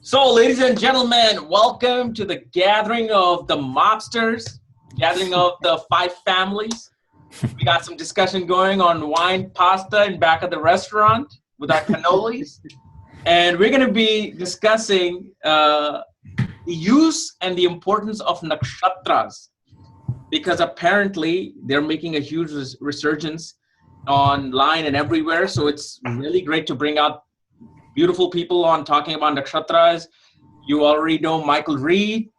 So, ladies and gentlemen, welcome to the gathering of the mobsters, gathering of the five families. We got some discussion going on wine, pasta in back of the restaurant with our cannolis. And we're going to be discussing the use and the importance of nakshatras, because apparently they're making a huge resurgence online and everywhere. So it's really great to bring out beautiful people on talking about nakshatras. You already know Michael Reed.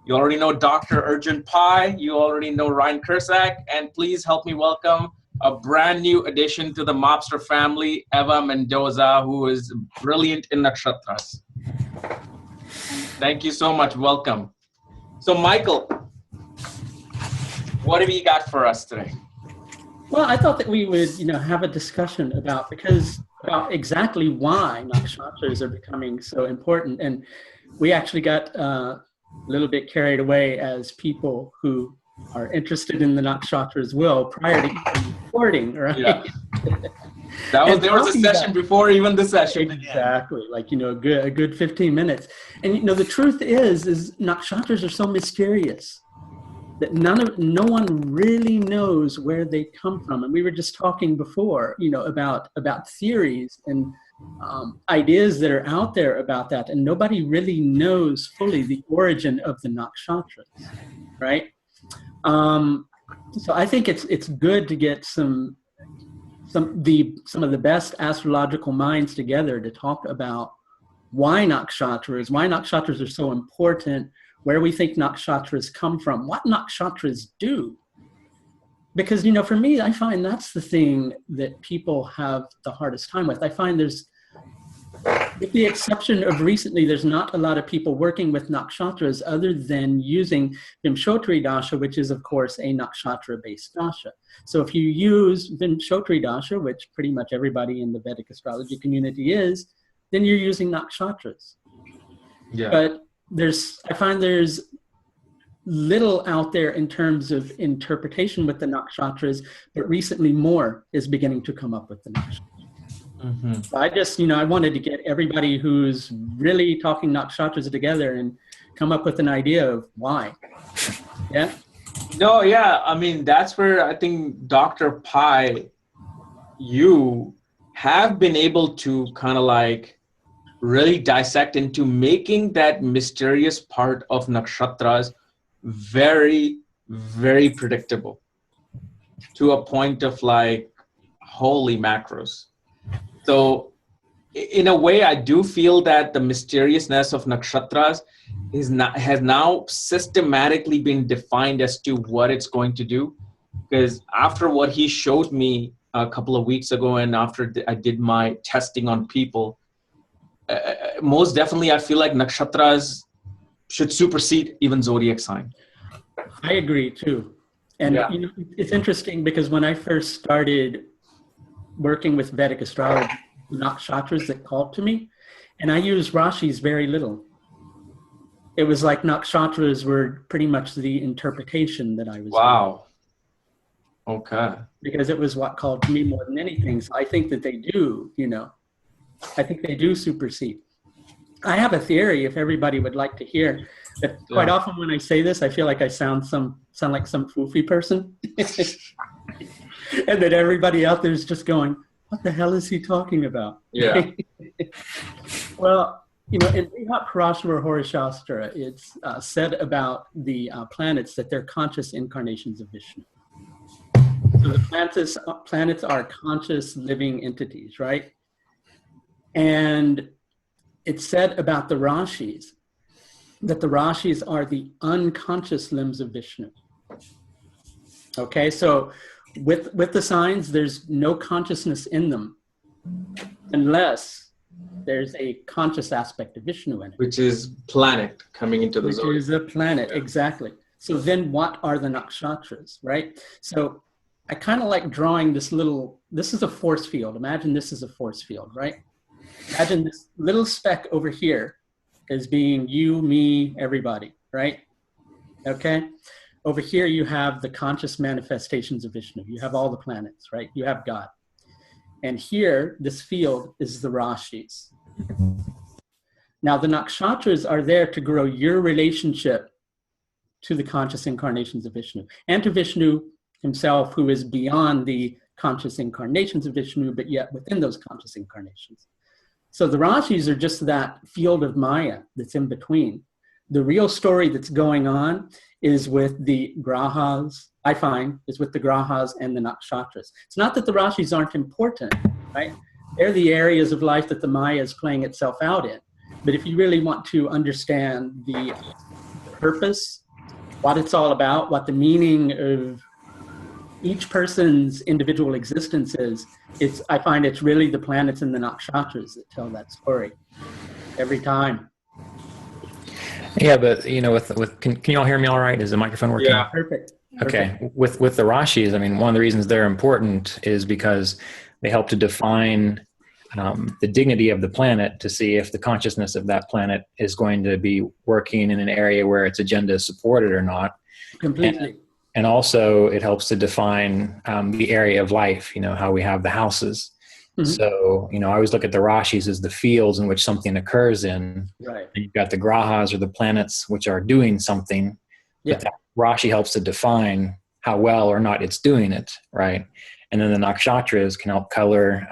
You already know Dr. Urgent Pai. You already know Ryan Kursak. And please help me welcome a brand new addition to the mobster family, Eva Mendoza, who is brilliant in nakshatras. Thank you so much. Welcome. So, Michael, what have you got for us today? Well, I thought that we would, have a discussion about exactly why nakshatras are becoming so important. And we actually got a little bit carried away as people who are interested in the nakshatras will prior to even recording, right? Yeah. There was a session before even the session began. Exactly, a good 15 minutes. And the truth is nakshatras are so mysterious that no one really knows where they come from. And we were just talking before, about theories and ideas that are out there about that. And nobody really knows fully the origin of the nakshatras, right? So I think it's good to get some of the best astrological minds together to talk about why nakshatras are so important, where we think nakshatras come from, what nakshatras do. Because, for me, I find that's the thing that people have the hardest time with. I find with the exception of recently, there's not a lot of people working with nakshatras other than using Vimshottari Dasha, which is, of course, a nakshatra-based dasha. So if you use Vimshottari Dasha, which pretty much everybody in the Vedic astrology community is, then you're using nakshatras. Yeah. But I find there's little out there in terms of interpretation with the nakshatras, but recently more is beginning to come up with the nakshatras. Mm-hmm. So I just, I wanted to get everybody who's really talking nakshatras together and come up with an idea of why. Yeah? No, yeah. I mean, that's where I think Dr. Pai, you have been able to kind of really dissect into making that mysterious part of nakshatras very, very predictable to a point of holy macros. So in a way, I do feel that the mysteriousness of nakshatras has now systematically been defined as to what it's going to do. Because after what he showed me a couple of weeks ago, and after I did my testing on people, most definitely I feel like nakshatras should supersede even zodiac sign. I agree too. And yeah. It's interesting because when I first started working with Vedic astrology, nakshatras that called to me, and I used Rashis very little. It was like nakshatras were pretty much the interpretation that I was Wow. Doing. Okay. Because it was what called to me more than anything. So I think that they do, I think they do supersede. I have a theory, if everybody would like to hear, that quite often when I say this, I feel like I sound like some foofy person. And that everybody out there is just going, what the hell is he talking about? Yeah. Well, in Parashara Horashastra, it's said about the planets that they're conscious incarnations of Vishnu. So the planets are conscious living entities, right? And it's said about the Rashis that the Rashis are the unconscious limbs of Vishnu. Okay, so with the signs, there's no consciousness in them unless there's a conscious aspect of Vishnu in it. Which is planet coming into the zodiac. Which is a planet, exactly. So then what are the nakshatras, right? So I kind of like drawing this is a force field. Imagine this is a force field, right? Imagine this little speck over here as being you, me, everybody, right? Okay? Over here you have the conscious manifestations of Vishnu. You have all the planets, right? You have God. And here, this field is the Rashis. Now, the nakshatras are there to grow your relationship to the conscious incarnations of Vishnu and to Vishnu himself, who is beyond the conscious incarnations of Vishnu, but yet within those conscious incarnations. So the Rashis are just that field of Maya that's in between. The real story that's going on is with the grahas, I find, is with the grahas and the nakshatras. It's not that the Rashis aren't important, right? They're the areas of life that the Maya is playing itself out in. But if you really want to understand the purpose, what it's all about, what the meaning of each person's individual existence is, I find it's really the planets and the nakshatras that tell that story every time. Yeah, but can you all hear me all right? Is the microphone working? Yeah, perfect. Okay. With the Rashis, I mean, one of the reasons they're important is because they help to define the dignity of the planet, to see if the consciousness of that planet is going to be working in an area where its agenda is supported or not. Completely. And also it helps to define the area of life, how we have the houses. Mm-hmm. So, I always look at the Rashis as the fields in which something occurs in. Right. And you've got the grahas, or the planets, which are doing something. Yeah. But that Rashi helps to define how well or not it's doing it, right? And then the nakshatras can help color,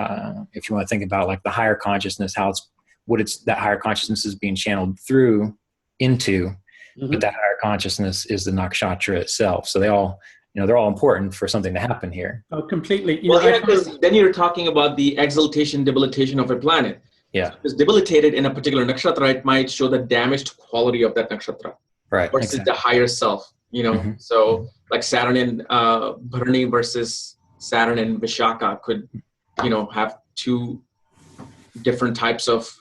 if you want to think about like the higher consciousness, that higher consciousness is being channeled through into, mm-hmm. But that higher consciousness is the nakshatra itself. So they're all important for something to happen here. Oh, completely. Because then you're talking about the exaltation, debilitation of a planet. Yeah. So if it's debilitated in a particular nakshatra, it might show the damaged quality of that nakshatra. Right. Versus the higher self, Mm-hmm. So like Saturn in Bharani versus Saturn in Vishaka could, have two different types of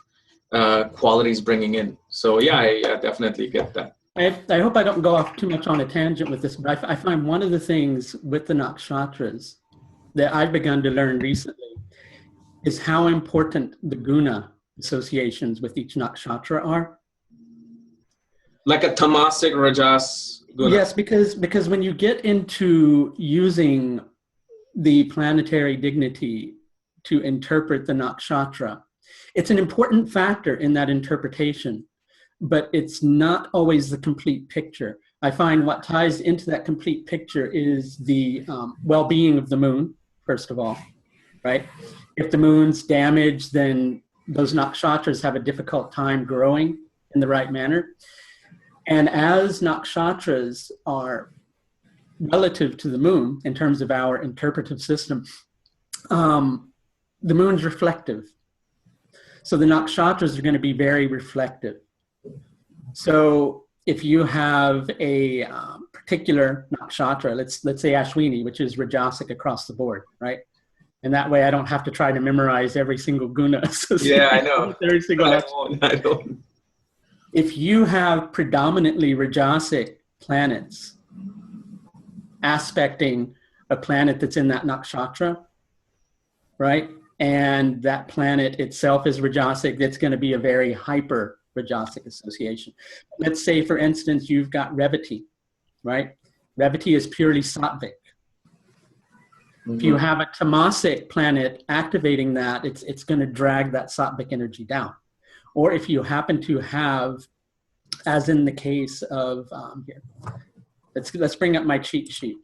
qualities bringing in. So yeah, I definitely get that. I hope I don't go off too much on a tangent with this, but I find one of the things with the nakshatras that I've begun to learn recently is how important the guna associations with each nakshatra are. Like a tamasic, rajas, guna. Yes, because when you get into using the planetary dignity to interpret the nakshatra, it's an important factor in that interpretation, but it's not always the complete picture. I find what ties into that complete picture is the well-being of the moon, first of all, right? If the moon's damaged, then those nakshatras have a difficult time growing in the right manner. And as nakshatras are relative to the moon in terms of our interpretive system, the moon's reflective. So the nakshatras are going to be very reflective. So if you have a particular nakshatra, let's say Ashwini, which is rajasic across the board, right? And that way I don't have to try to memorize every single guna. Yeah, I know. Every single I don't. If you have predominantly rajasic planets aspecting a planet that's in that nakshatra, right? And that planet itself is rajasic, that's going to be a very hyper rajasic association. Let's say, for instance, you've got Revati, right? Revati is purely saatvik. Mm-hmm. If you have a tamasic planet activating that, it's going to drag that saatvik energy down. Or if you happen to have, as in the case of, here, let's bring up my cheat sheet.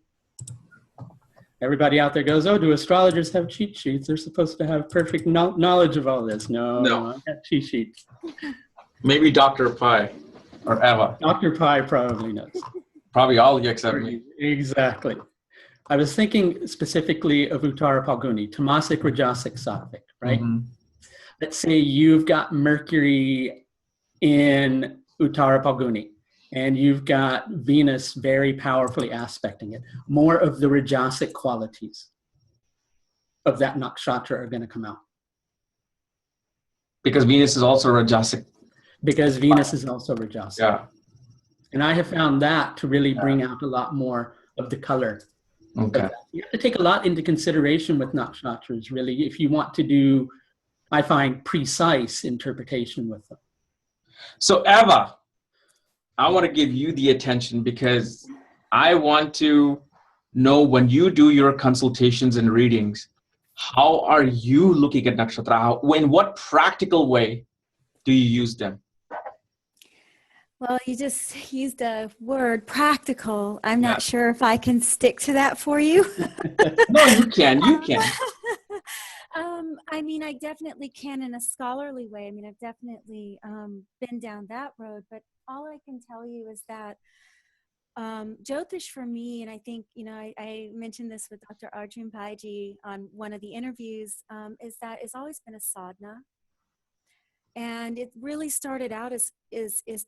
Everybody out there goes, oh, do astrologers have cheat sheets? They're supposed to have perfect knowledge of all this. No, I got cheat sheets. Maybe Dr. Pi or Eva. Dr. Pi probably knows. Probably all of you except me. Exactly. I was thinking specifically of Uttara Palguni, tamasic, rajasic, saatvik, right? Mm-hmm. Let's say you've got Mercury in Uttara Palguni, and you've got Venus very powerfully aspecting it. More of the rajasic qualities of that nakshatra are going to come out. Because Venus is also rajasic. Because Venus is also rajasic. Yeah. And I have found that to really bring out a lot more of the color. Okay. You have to take a lot into consideration with nakshatras, really, if you want to do, I find, precise interpretation with them. So Eva, I want to give you the attention because I want to know, when you do your consultations and readings, how are you looking at nakshatra? In what practical way do you use them? Well, you just used a word, practical. I'm Yeah. not sure if I can stick to that for you. No, you can. You can. I mean, I definitely can in a scholarly way. I mean, I've definitely been down that road, but all I can tell you is that Jyotish for me, and I think, I mentioned this with Dr. Arjun Bhaiji on one of the interviews, is that it's always been a sadhana. And it really started out as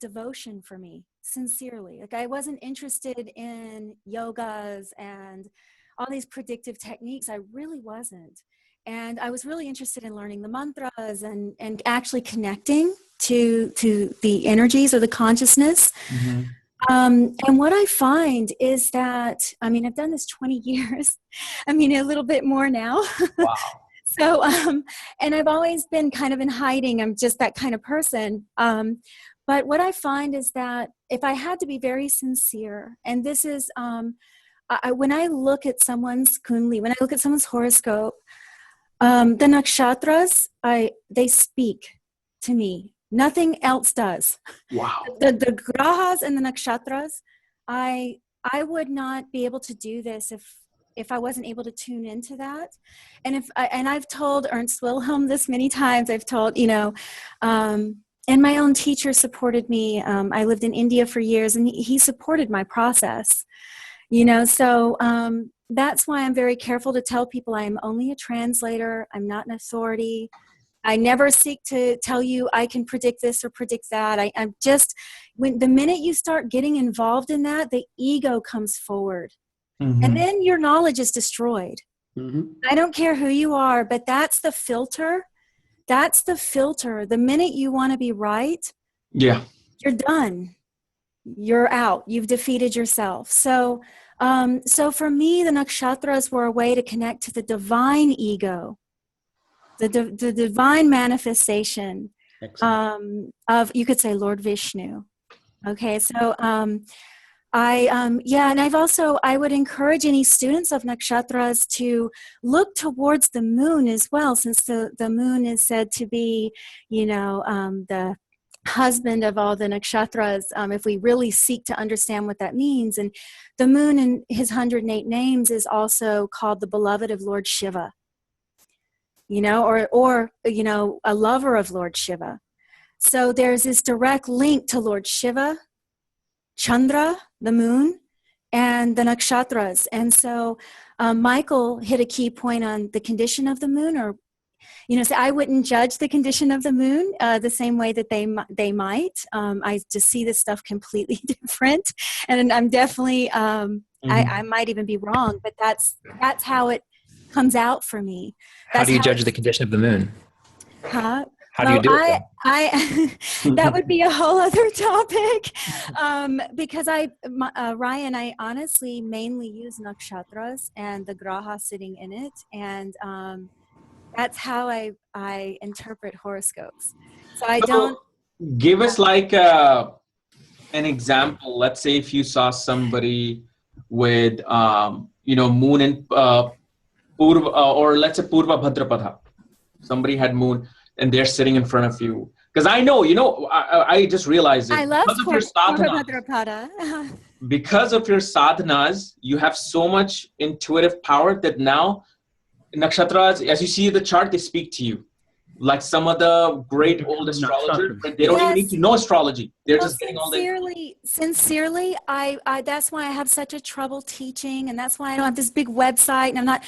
devotion for me, sincerely. Like, I wasn't interested in yogas and all these predictive techniques. I really wasn't. And I was really interested in learning the mantras and actually connecting to the energies or the consciousness. Mm-hmm. And what I find is that, I mean, I've done this 20 years. I mean, a little bit more now. Wow. So, and I've always been kind of in hiding. I'm just that kind of person. But what I find is that if I had to be very sincere, and this is, when I look at someone's kundli, when I look at someone's horoscope, the nakshatras, they speak to me. Nothing else does. Wow. The grahas and the nakshatras, I would not be able to do this if I wasn't able to tune into that. And I've told Ernst Wilhelm this many times. I've told, and my own teacher supported me. I lived in India for years, and he supported my process. So that's why I'm very careful to tell people I am only a translator. I'm not an authority. I never seek to tell you I can predict this or predict that. I'm just, the minute you start getting involved in that, the ego comes forward. Mm-hmm. And then your knowledge is destroyed. Mm-hmm. I don't care who you are, but that's the filter. That's the filter. The minute you want to be right, Yeah. you're done. You're out. You've defeated yourself. So for me, the nakshatras were a way to connect to the divine ego. The divine manifestation of, you could say, Lord Vishnu. Okay, so and I would encourage any students of nakshatras to look towards the moon as well, since the moon is said to be, the husband of all the nakshatras, if we really seek to understand what that means. And the moon in his 108 names is also called the beloved of Lord Shiva. Or a lover of Lord Shiva. So there's this direct link to Lord Shiva, Chandra, the moon, and the nakshatras. And so Michael hit a key point on the condition of the moon, or, so I wouldn't judge the condition of the moon the same way that they might. I just see this stuff completely different. And I'm definitely, I might even be wrong, but that's how it comes out for me. How do you judge the condition of the moon? Huh? How do you do it? That would be a whole other topic. Because Ryan, I honestly mainly use nakshatras and the graha sitting in it. And that's how I interpret horoscopes. So I don't. Give us like an example. Let's say if you saw somebody with, moon in Purva, or let's say Purva Bhadrapada. Somebody had moon and they're sitting in front of you. Because I know, I just realized it. I love Purva Bhadrapada. Because of your sadhanas, you have so much intuitive power that now nakshatras, as you see the chart, they speak to you. Like some of the great old astrologers, they don't even need to know astrology. They're just getting all the... Sincerely, I that's why I have such a trouble teaching, and that's why I don't have this big website. And I'm not.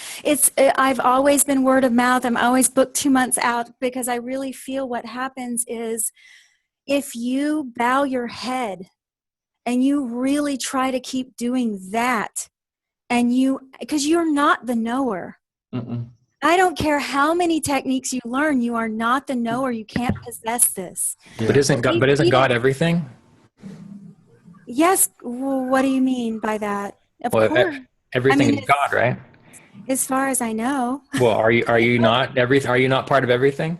I've always been word of mouth. I'm always booked 2 months out, because I really feel what happens is if you bow your head and you really try to keep doing that, and because you're not the knower. Mm-mm. I don't care how many techniques you learn, you are not the knower. You can't possess this. But isn't God everything? Yes. What do you mean by that? Of course. Everything is God, right? As far as I know. Well, are you not everything? Are you not part of everything?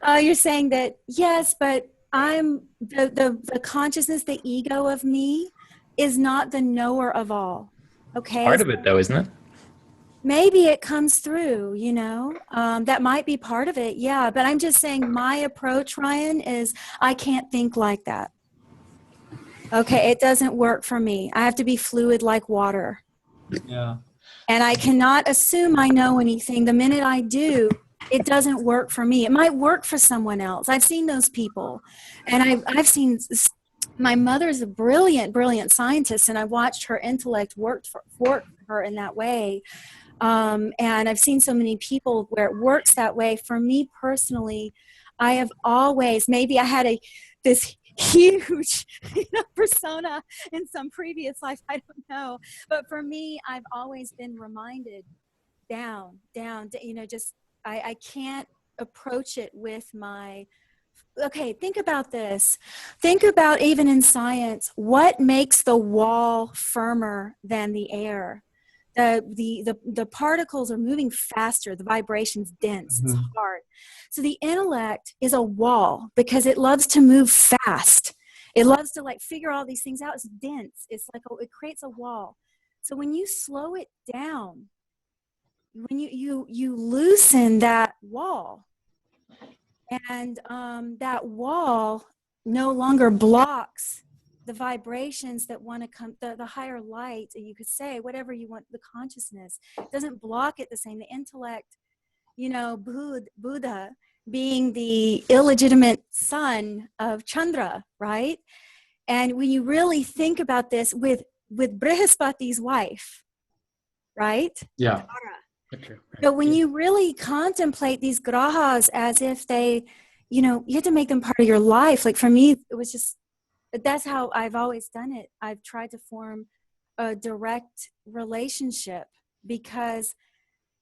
You're saying that, yes, but I'm the consciousness, the ego of me is not the knower of all. Okay. Part of it though, isn't it? Maybe it comes through, that might be part of it. Yeah. But I'm just saying my approach, Ryan, is I can't think like that. Okay, it doesn't work for me. I have to be fluid like water. Yeah. And I cannot assume I know anything. The minute I do, it doesn't work for me. It might work for someone else. I've seen those people. And I've seen, my mother's a brilliant, brilliant scientist, and I watched her intellect work for her in that way. And I've seen so many people where it works that way. For me personally, I have always, maybe I had this huge persona in some previous life, I don't know, but for me, I've always been reminded down, just I can't approach it with my, okay, think about this. Think about, even in science, what makes the wall firmer than the air? The particles are moving faster, the vibration's dense, it's hard. So the intellect is a wall because it loves to move fast. It loves to figure all these things out. It's dense. It's it creates a wall. So when you slow it down, when you loosen that wall, and that wall no longer blocks the vibrations that want to come, the higher light, you could say, whatever you want, the consciousness doesn't block it the same. The intellect, Buddha being the illegitimate son of Chandra, right? And when you really think about this with Brihaspati's wife, right? Yeah. But when you really contemplate these grahas as if they, you have to make them part of your life. Like for me, it was just, that's how I've always done it. I've tried to form a direct relationship, because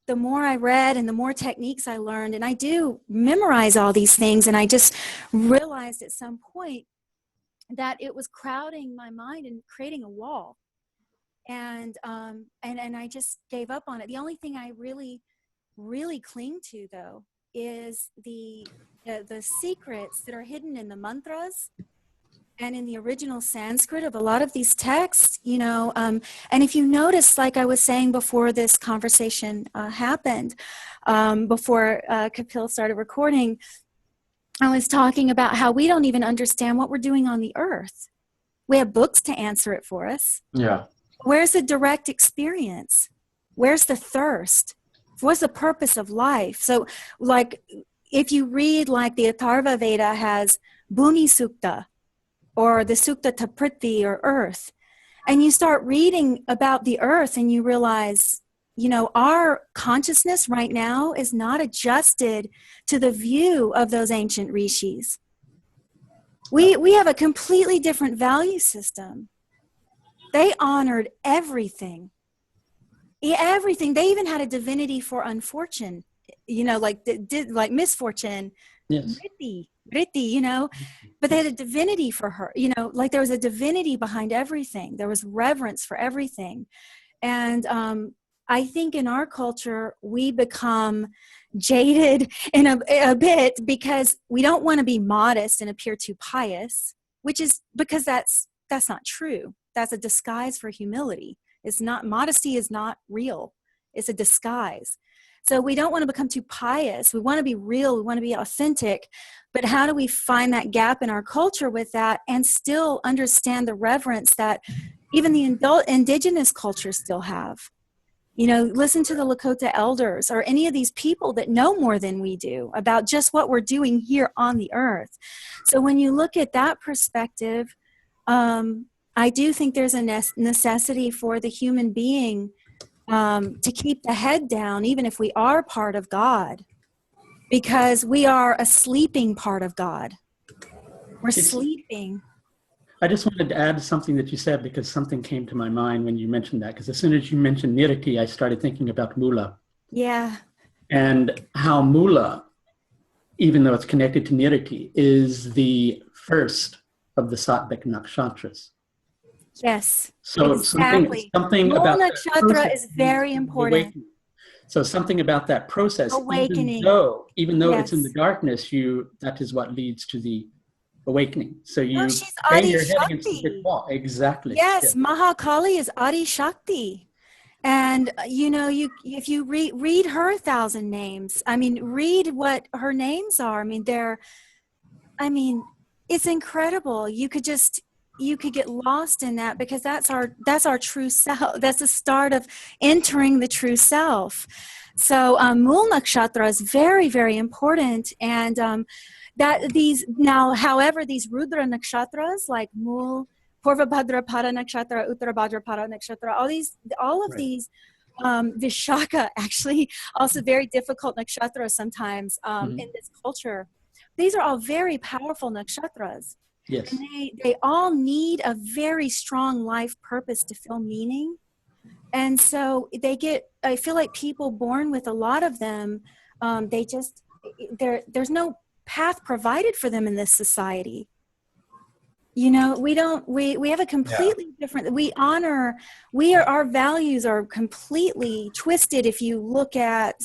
the more I read and the more techniques I learned, and I do memorize all these things, and I just realized at some point that it was crowding my mind and creating a wall. And I just gave up on it. The only thing I really, really cling to, though, is the secrets that are hidden in the mantras and in the original Sanskrit of a lot of these texts, and if you notice, like I was saying before this conversation happened, before Kapiel started recording, I was talking about how we don't even understand what we're doing on the earth. We have books to answer it for us. Yeah. Where's the direct experience? Where's the thirst? What's the purpose of life? So, if you read, the Atharva Veda has Bhumi Sukta, or the Sukta to Prithvi, or earth, and you start reading about the earth and you realize, our consciousness right now is not adjusted to the view of those ancient rishis. We have a completely different value system. They honored everything. Everything. They even had a divinity for unfortune, like misfortune. Yes. Riti, but they had a divinity for her, there was a divinity behind everything. There was reverence for everything. And I think in our culture, we become jaded in a bit because we don't want to be modest and appear too pious, which is because that's not true. That's a disguise for humility. It's not, modesty is not real. It's a disguise. So we don't want to become too pious. We want to be real. We want to be authentic. But how do we find that gap in our culture with that and still understand the reverence that even the indigenous cultures still have? Listen to the Lakota elders or any of these people that know more than we do about just what we're doing here on the earth. So when you look at that perspective, I do think there's a necessity for the human being to keep the head down, even if we are part of God, because we are a sleeping part of God. We're sleeping. I just wanted to add something that you said, because something came to my mind when you mentioned that, because as soon as you mentioned Niriti, I started thinking about Mula. Yeah. And how Mula, even though it's connected to Niriti, is the first of the saatvik nakshatras. Yes, so exactly. something about nakshatra is very important. So something about that process, Awakening. even though Yes. it's in the darkness, that is what leads to the awakening. So you she's bang Adi your head against the Shakti. brick wall. Exactly. Yes, Yeah. Mahakali is Adi Shakti. And, if you read her 1,000 names, read what her names are. It's incredible. You could just, you could get lost in that, because that's our true self. That's the start of entering the true self. So Mool Nakshatra is very, very important. And however, these Rudra Nakshatras like Mool, Purva Bhadrapada Nakshatra, Uttara Bhadrapada Nakshatra, all of these, Vishaka, actually, also very difficult nakshatras sometimes in this culture. These are all very powerful nakshatras. Yes. And they all need a very strong life purpose to feel meaning. And so I feel like people born with a lot of them, there's no path provided for them in this society. We have a completely different, our values are completely twisted if you look at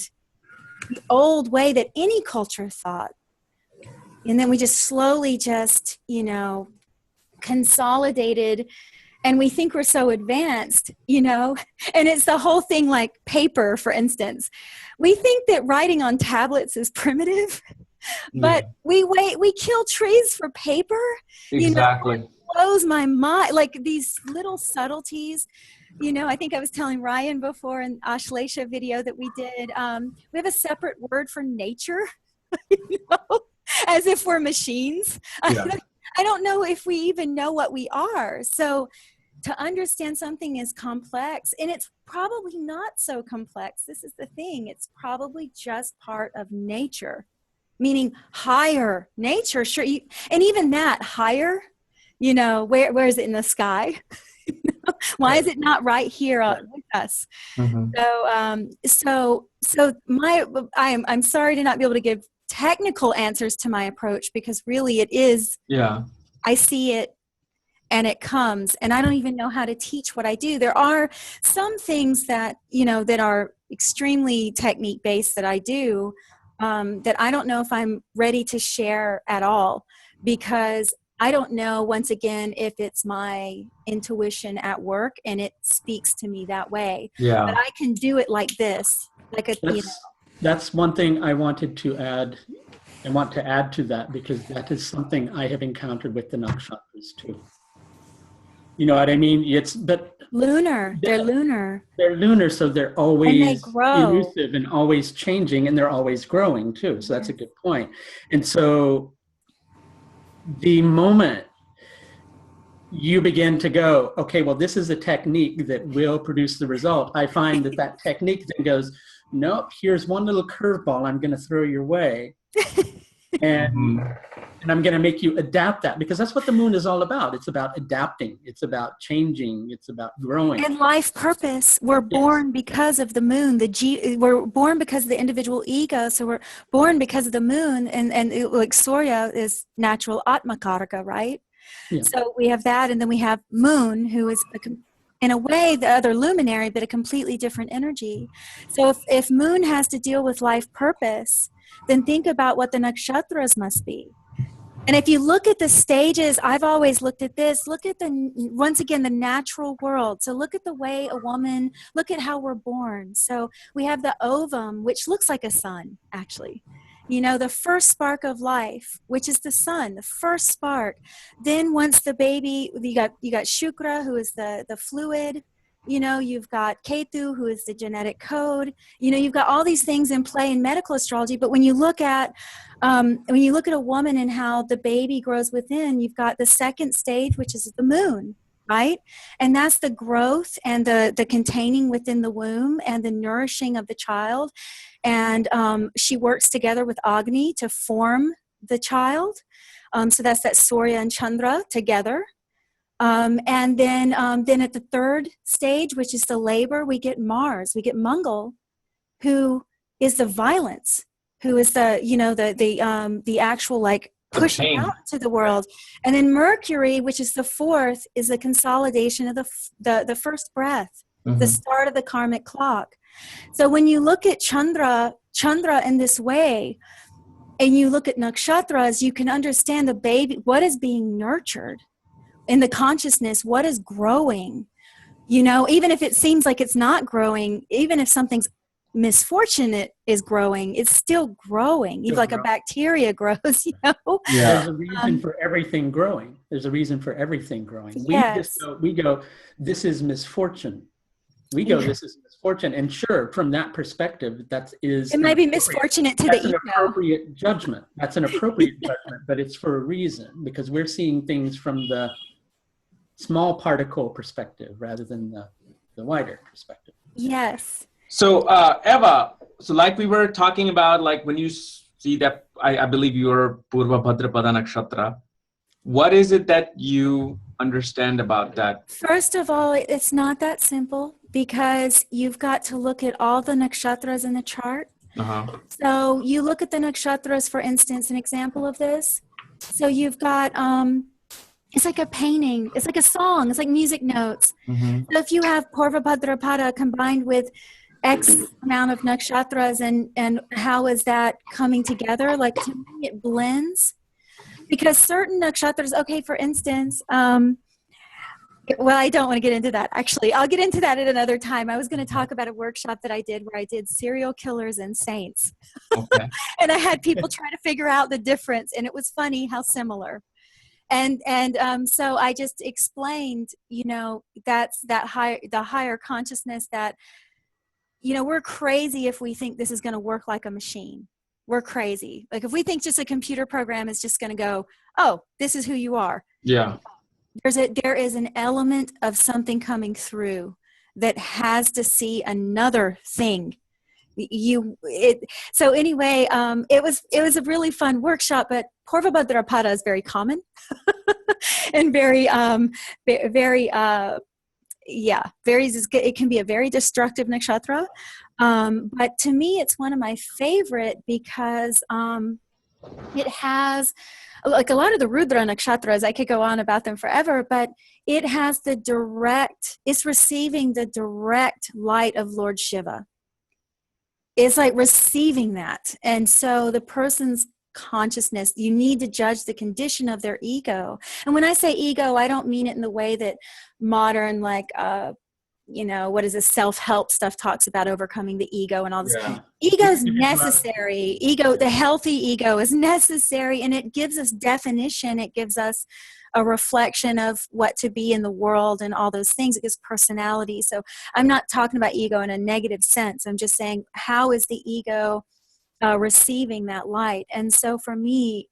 the old way that any culture thought. And then we just slowly consolidated, and we think we're so advanced, and it's the whole thing, like paper, for instance. We think that writing on tablets is primitive. But we kill trees for paper. Exactly. It blows my mind. Like these little subtleties. I think I was telling Ryan before in Ashlesha video that we did. We have a separate word for nature, as if we're machines. Yeah. I don't know if we even know what we are. So to understand something is complex, and it's probably not so complex. This is the thing. It's probably just part of nature. Meaning higher nature, sure. And even that higher, where is it in the sky? Why is it not right here with us? Mm-hmm. I'm sorry to not be able to give technical answers to my approach, because really it is. Yeah. I see it and it comes, and I don't even know how to teach what I do. There are some things that that are extremely technique based that I do. That I don't know if I'm ready to share at all, because I don't know, once again, if it's my intuition at work and it speaks to me that way. Yeah. But I can do it like this. That's one thing I wanted to add. I want to add to that, because that is something I have encountered with the nakshatras too. You know what I mean? Lunar. They're lunar. They're lunar, so they're always elusive and always changing, and they're always growing too. So that's a good point. And so the moment you begin to go, okay, well, this is a technique that will produce the result, I find that technique then goes, nope, here's one little curveball I'm going to throw your way. And I'm going to make you adapt that, because that's what the moon is all about. It's about adapting. It's about changing. It's about growing. And life purpose. We're born because of the moon. We're born because of the individual ego. So we're born because of the moon. And like Surya is natural Atmakaraka, right? Yeah. So we have that. And then we have moon, who is in a way the other luminary, but a completely different energy. So if moon has to deal with life purpose, then think about what the nakshatras must be. And if you look at the stages, I've always looked at this, look at once again, the natural world. So look at the way look at how we're born. So we have the ovum, which looks like a sun, actually. The first spark of life, which is the sun, the first spark. Then once the baby, you got Shukra, who is the fluid. You've got Ketu, who is the genetic code. You've got all these things in play in medical astrology. But when you look at a woman and how the baby grows within, you've got the second stage, which is the moon, right? And that's the growth and the containing within the womb and the nourishing of the child. And she works together with Agni to form the child. So that's that Surya and Chandra together. And then at the third stage, which is the labor, we get Mars, we get Mangal, who is the violence, who is the actual like pushing out to the world. And then Mercury, which is the fourth, is the consolidation of the first breath, the start of the karmic clock. So when you look at Chandra in this way, and you look at nakshatras, you can understand the baby, what is being nurtured. In the consciousness, what is growing, even if it seems like it's not growing, even if something's misfortune is growing, it's still growing. Even like a bacteria grows, you know? Yeah. There's a reason for everything growing. There's a reason for everything growing. Yes. We go, this is misfortune. We go, this is misfortune. And sure, from that perspective, it might be misfortunate to the ego. That's an appropriate judgment. That's an appropriate judgment, but it's for a reason, because we're seeing things from the small particle perspective rather than the wider perspective. Yes. So Eva, so like we were talking about, like when you see that, I believe you're Purva Bhadrapada Nakshatra, what is it that you understand about that? First of all, it's not that simple, because you've got to look at all the nakshatras in the chart. So you look at the nakshatras, for instance, an example of this. So you've got, it's like a painting, it's like a song, it's like music notes. So if you have Purva Bhadrapada combined with X amount of nakshatras, and how is that coming together? Like, to me, it blends. Because certain nakshatras, okay, for instance, well, I don't want to get into that. Actually, I'll get into that at another time. I was going to talk about a workshop that I did where I did serial killers and saints. Okay. And I had people try to figure out the difference, and it was funny how similar. And so I just explained, you know, that's the higher consciousness that, you know, we're crazy if we think this is going to work like a machine. We're crazy. Like if we think just a computer program is just going to go, oh, this is who you are. Yeah. There is an element of something coming through that has to see another thing. So anyway, it was a really fun workshop, but Purva Bhadrapada is very common and very, it can be a very destructive nakshatra. But to me, it's one of my favorite because it has, like a lot of the Rudra nakshatras, I could go on about them forever, but it has it's receiving the direct light of Lord Shiva. It's like receiving that. And so the person's consciousness, you need to judge the condition of their ego. And when I say ego, I don't mean it in the way that modern, like, what is this self-help stuff talks about, overcoming the ego and all this. Yeah. Ego is necessary. The healthy ego is necessary, and it gives us definition. It gives us a reflection of what to be in the world and all those things. It gives personality. So I'm not talking about ego in a negative sense. I'm just saying, how is the ego receiving that light? And so for me,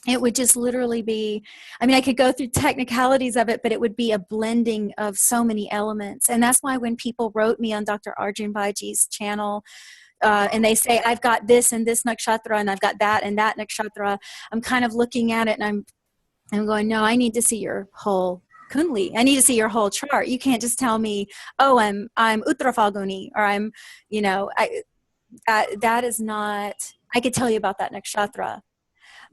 it would just literally be, I could go through technicalities of it, but it would be a blending of so many elements. And that's why when people wrote me on Dr. Arjun Baiji's channel, and they say, I've got this and this nakshatra, and I've got that and that nakshatra, I'm kind of looking at it and I'm going, no, I need to see your whole kundli. I need to see your whole chart. You can't just tell me, oh, I'm Uttara Falguni, or I'm, that is not, I could tell you about that nakshatra.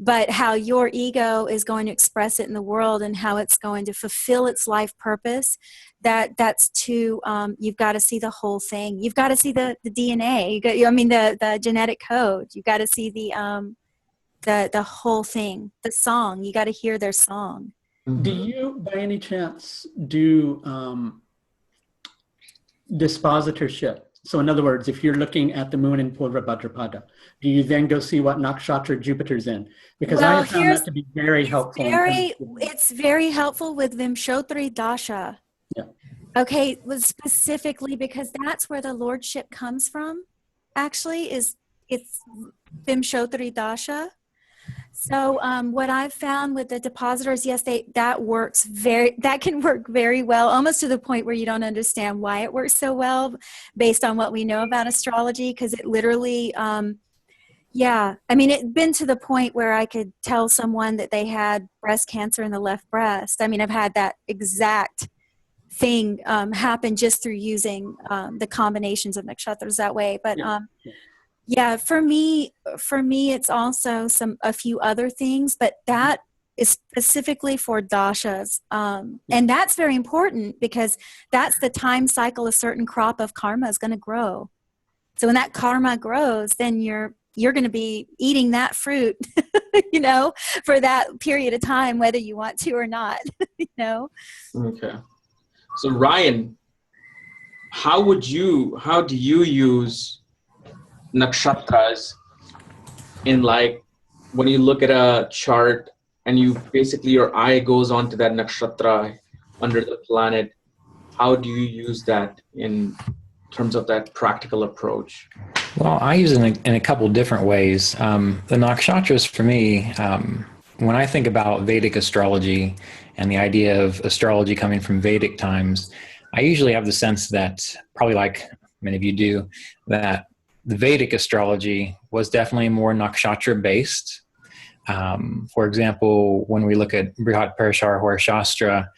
But how your ego is going to express it in the world and how it's going to fulfill its life purpose, that's you've got to see the whole thing. You've got to see the DNA. The genetic code. You've got to see the whole thing. The song. You got to hear their song. Do you, by any chance, do dispositorship? So in other words, if you're looking at the moon in Purva Bhadrapada, do you then go see what Naksahtra Jupiter's in? Because I have found that to be very helpful. It's very helpful with Vimshotri Dasha. Yeah. Okay, specifically because that's where the lordship comes from, actually, it's Vimshotri Dasha. So what I've found with the depositors, yes, that can work very well, almost to the point where you don't understand why it works so well based on what we know about astrology, because it literally, it's been to the point where I could tell someone that they had breast cancer in the left breast. I've had that exact thing happen just through using the combinations of nakshatras that way. But yeah, for me, it's also a few other things, but that is specifically for dashas. And that's very important because that's the time cycle a certain crop of karma is going to grow. So when that karma grows, then you're going to be eating that fruit, for that period of time, whether you want to or not, Okay. So Ryan, how do you use nakshatras in, like, when you look at a chart and you basically, your eye goes onto that nakshatra under the planet, how do you use that in terms of that practical approach? Well, I use it in a couple different ways. The nakshatras for me, when I think about Vedic astrology and the idea of astrology coming from Vedic times, I usually have the sense that, probably like many of you do, that the Vedic astrology was definitely more nakshatra based. For example, when we look at Brihat Parashar Horashastra,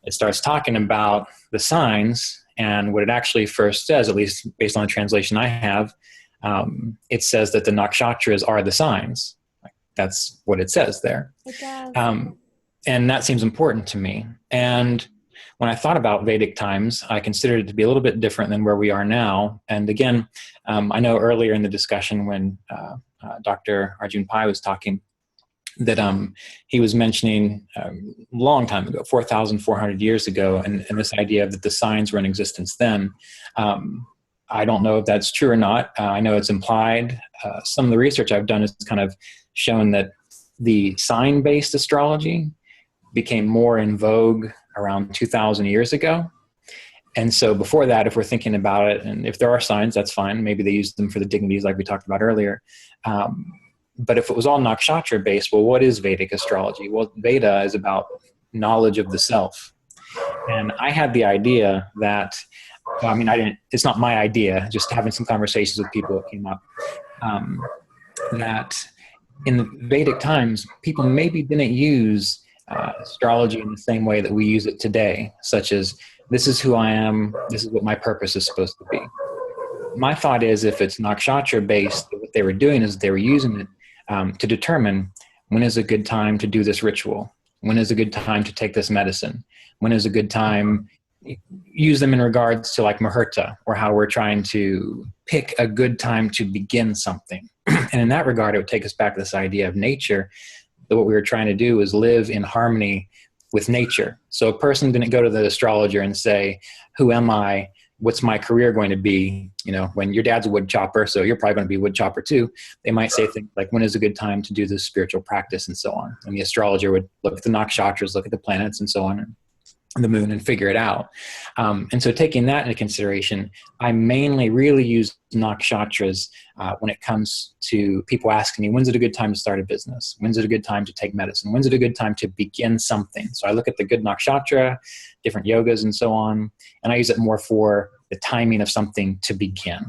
it starts talking about the signs, and what it actually first says, at least based on the translation I have, it says that the nakshatras are the signs. That's what it says there. It does. And that seems important to me. And when I thought about Vedic times, I considered it to be a little bit different than where we are now. And again, I know earlier in the discussion when Dr. Arjun Pai was talking, that he was mentioning a long time ago, 4,400 years ago, and this idea that the signs were in existence then. I don't know if that's true or not. I know it's implied. Some of the research I've done has kind of shown that the sign-based astrology became more in vogue around 2,000 years ago. And so before that, if we're thinking about it, and if there are signs, that's fine. Maybe they use them for the dignities like we talked about earlier. But if it was all nakshatra based, well, what is Vedic astrology? Well, Veda is about knowledge of the self. And I had the idea that, well, I mean, it's not my idea, just having some conversations with people that came up, that in the Vedic times, people maybe didn't use astrology in the same way that we use it today, such as, this is who I am, this is what my purpose is supposed to be. My thought is, if it's nakshatra based, what they were doing is they were using it to determine when is a good time to do this ritual, when is a good time to take this medicine, when is a good time, use them in regards to like muhurta, or how we're trying to pick a good time to begin something. And in that regard, it would take us back to this idea of nature, that what we were trying to do is live in harmony with nature. So a person didn't go to the astrologer and say, who am I? What's my career going to be? You know, when your dad's a wood chopper, so you're probably going to be a wood chopper too. They might say things like, when is a good time to do this spiritual practice, and so on. And the astrologer would look at the nakshatras, look at the planets and so on, and the moon, and figure it out. And so taking that into consideration, I mainly really use nakshatras when it comes to people asking me, when's it a good time to start a business? When's it a good time to take medicine? When's it a good time to begin something? So I look at the good nakshatra, different yogas and so on, and I use it more for the timing of something to begin.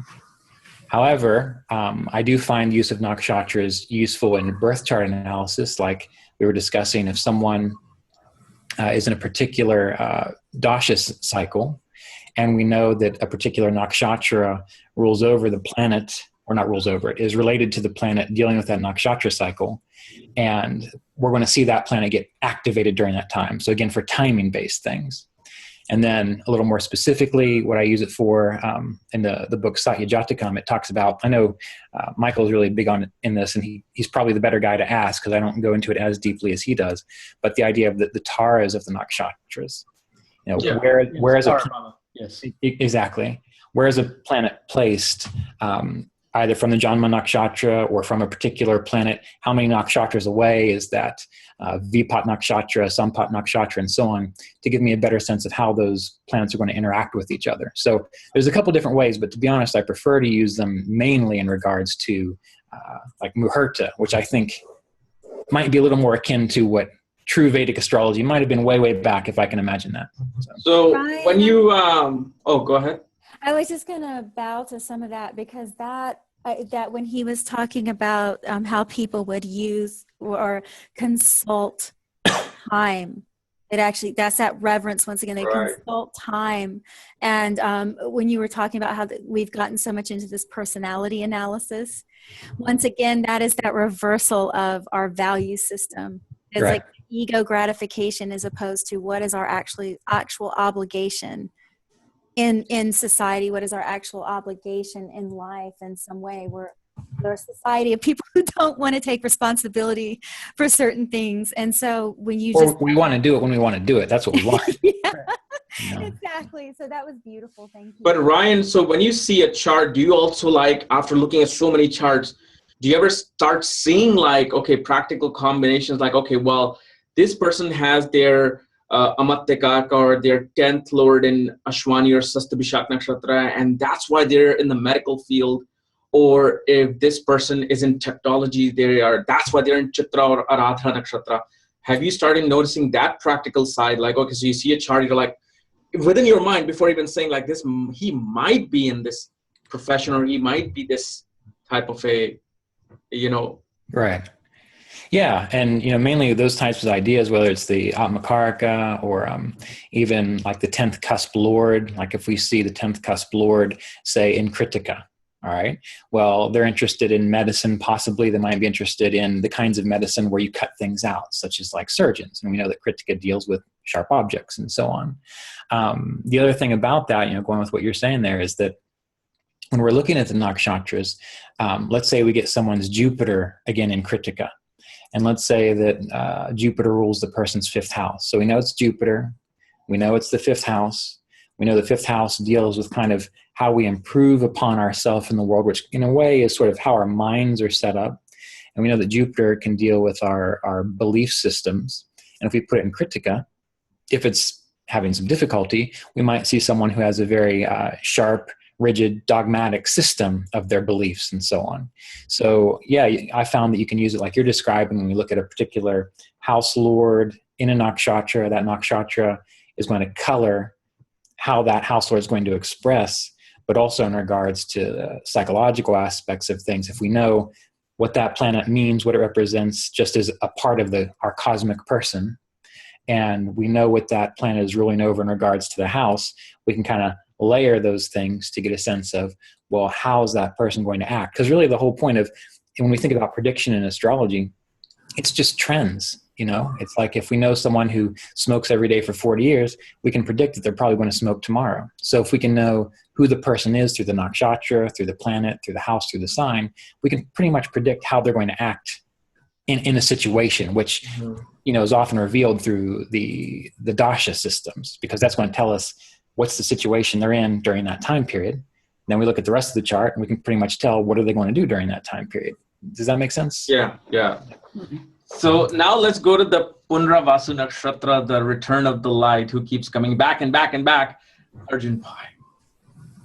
However, I do find use of nakshatras useful in birth chart analysis, like we were discussing. If someone is in a particular dasha cycle, and we know that a particular nakshatra rules over the planet, or not rules over it, is related to the planet dealing with that nakshatra cycle, and we're going to see that planet get activated during that time. So again, for timing-based things. And then a little more specifically, what I use it for in the book Satya Jatakam, it talks about, I know Michael's really big on it in this, and he's probably the better guy to ask because I don't go into it as deeply as he does, but the idea of the taras of the nakshatras. You know, Yeah, where is a yes. Exactly. Where is a planet placed, either from the Janma nakshatra or from a particular planet? How many nakshatras away is that Vipat nakshatra, Sampat nakshatra, and so on, to give me a better sense of how those planets are going to interact with each other. So there's a couple different ways, but to be honest, I prefer to use them mainly in regards to like muhurta, which I think might be a little more akin to what true Vedic astrology might have been way back, if I can imagine that. So Ryan, when you, go ahead. I was just going to bow to some of that, because that when he was talking about how people would use or consult time, that's that reverence. Once again, they consult time. And when you were talking about how we've gotten so much into this personality analysis, once again, that is that reversal of our value system. It's like ego gratification as opposed to what is our actual obligation in society, what is our actual obligation in life. In some way, we're a society of people who don't want to take responsibility for certain things. And so when you we want to do it when we want to do it. That's what we want. Yeah. Exactly. So that was beautiful. Thank you. But Ryan, so when you see a chart, do you also like, after looking at so many charts, do you ever start seeing like, okay, practical combinations, like, okay, well, this person has their Amattekak or their 10th Lord in Ashwani or Sastabhishak Nakshatra, and that's why they're in the medical field. Or if this person is in technology, that's why they're in Chitra or Aradhana Nakshatra. Have you started noticing that practical side? Like, okay, so you see a chart, you're like, within your mind, before even saying like this, he might be in this profession, or he might be this type of a, Right. Yeah. And, mainly those types of ideas, whether it's the Atmakaraka or even like the 10th cusp Lord, like if we see the 10th cusp Lord, say in Kritika, all right, well, they're interested in medicine. Possibly they might be interested in the kinds of medicine where you cut things out, such as like surgeons. And we know that Kritika deals with sharp objects and so on. The other thing about that, going with what you're saying there, is that when we're looking at the nakshatras, let's say we get someone's Jupiter again in Kritika. And let's say that Jupiter rules the person's 5th house. So we know it's Jupiter. We know it's the 5th house. We know the 5th house deals with kind of how we improve upon ourselves in the world, which in a way is sort of how our minds are set up. And we know that Jupiter can deal with our belief systems. And if we put it in Kritika, if it's having some difficulty, we might see someone who has a very sharp, rigid, dogmatic system of their beliefs and so on. So yeah, I found that you can use it like you're describing when we look at a particular house lord in a nakshatra. That nakshatra is going to color how that house lord is going to express, but also in regards to psychological aspects of things. If we know what that planet means, what it represents just as a part of our cosmic person, and we know what that planet is ruling over in regards to the house, we can kind of layer those things to get a sense of, well, how's that person going to act? Because really the whole point of, when we think about prediction in astrology, it's just trends. It's like if we know someone who smokes every day for 40 years, we can predict that they're probably going to smoke tomorrow. So if we can know who the person is through the nakshatra, through the planet, through the house, through the sign, we can pretty much predict how they're going to act in a situation, which, is often revealed through the dasha systems, because that's going to tell us what's the situation they're in during that time period. Then we look at the rest of the chart and we can pretty much tell what are they going to do during that time period. Does that make sense? Yeah. So now let's go to the Punravasu Nakshatra, the return of the light, who keeps coming back and back and back, Arjun Bhai.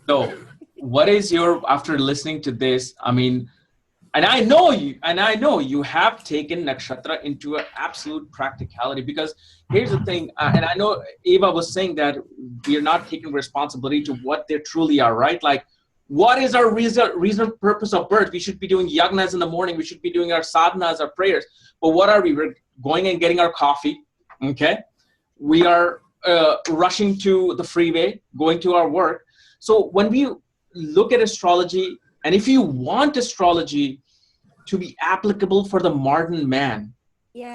So what is after listening to this, and I know you have taken nakshatra into an absolute practicality, because here's the thing, and I know Eva was saying that we are not taking responsibility to what they truly are, right? Like, what is our reason purpose of birth? We should be doing yagnas in the morning. We should be doing our sadhanas, our prayers. But what are we? We're going and getting our coffee, okay? We are rushing to the freeway, going to our work. So when we look at astrology, and if you want astrology to be applicable for the modern man,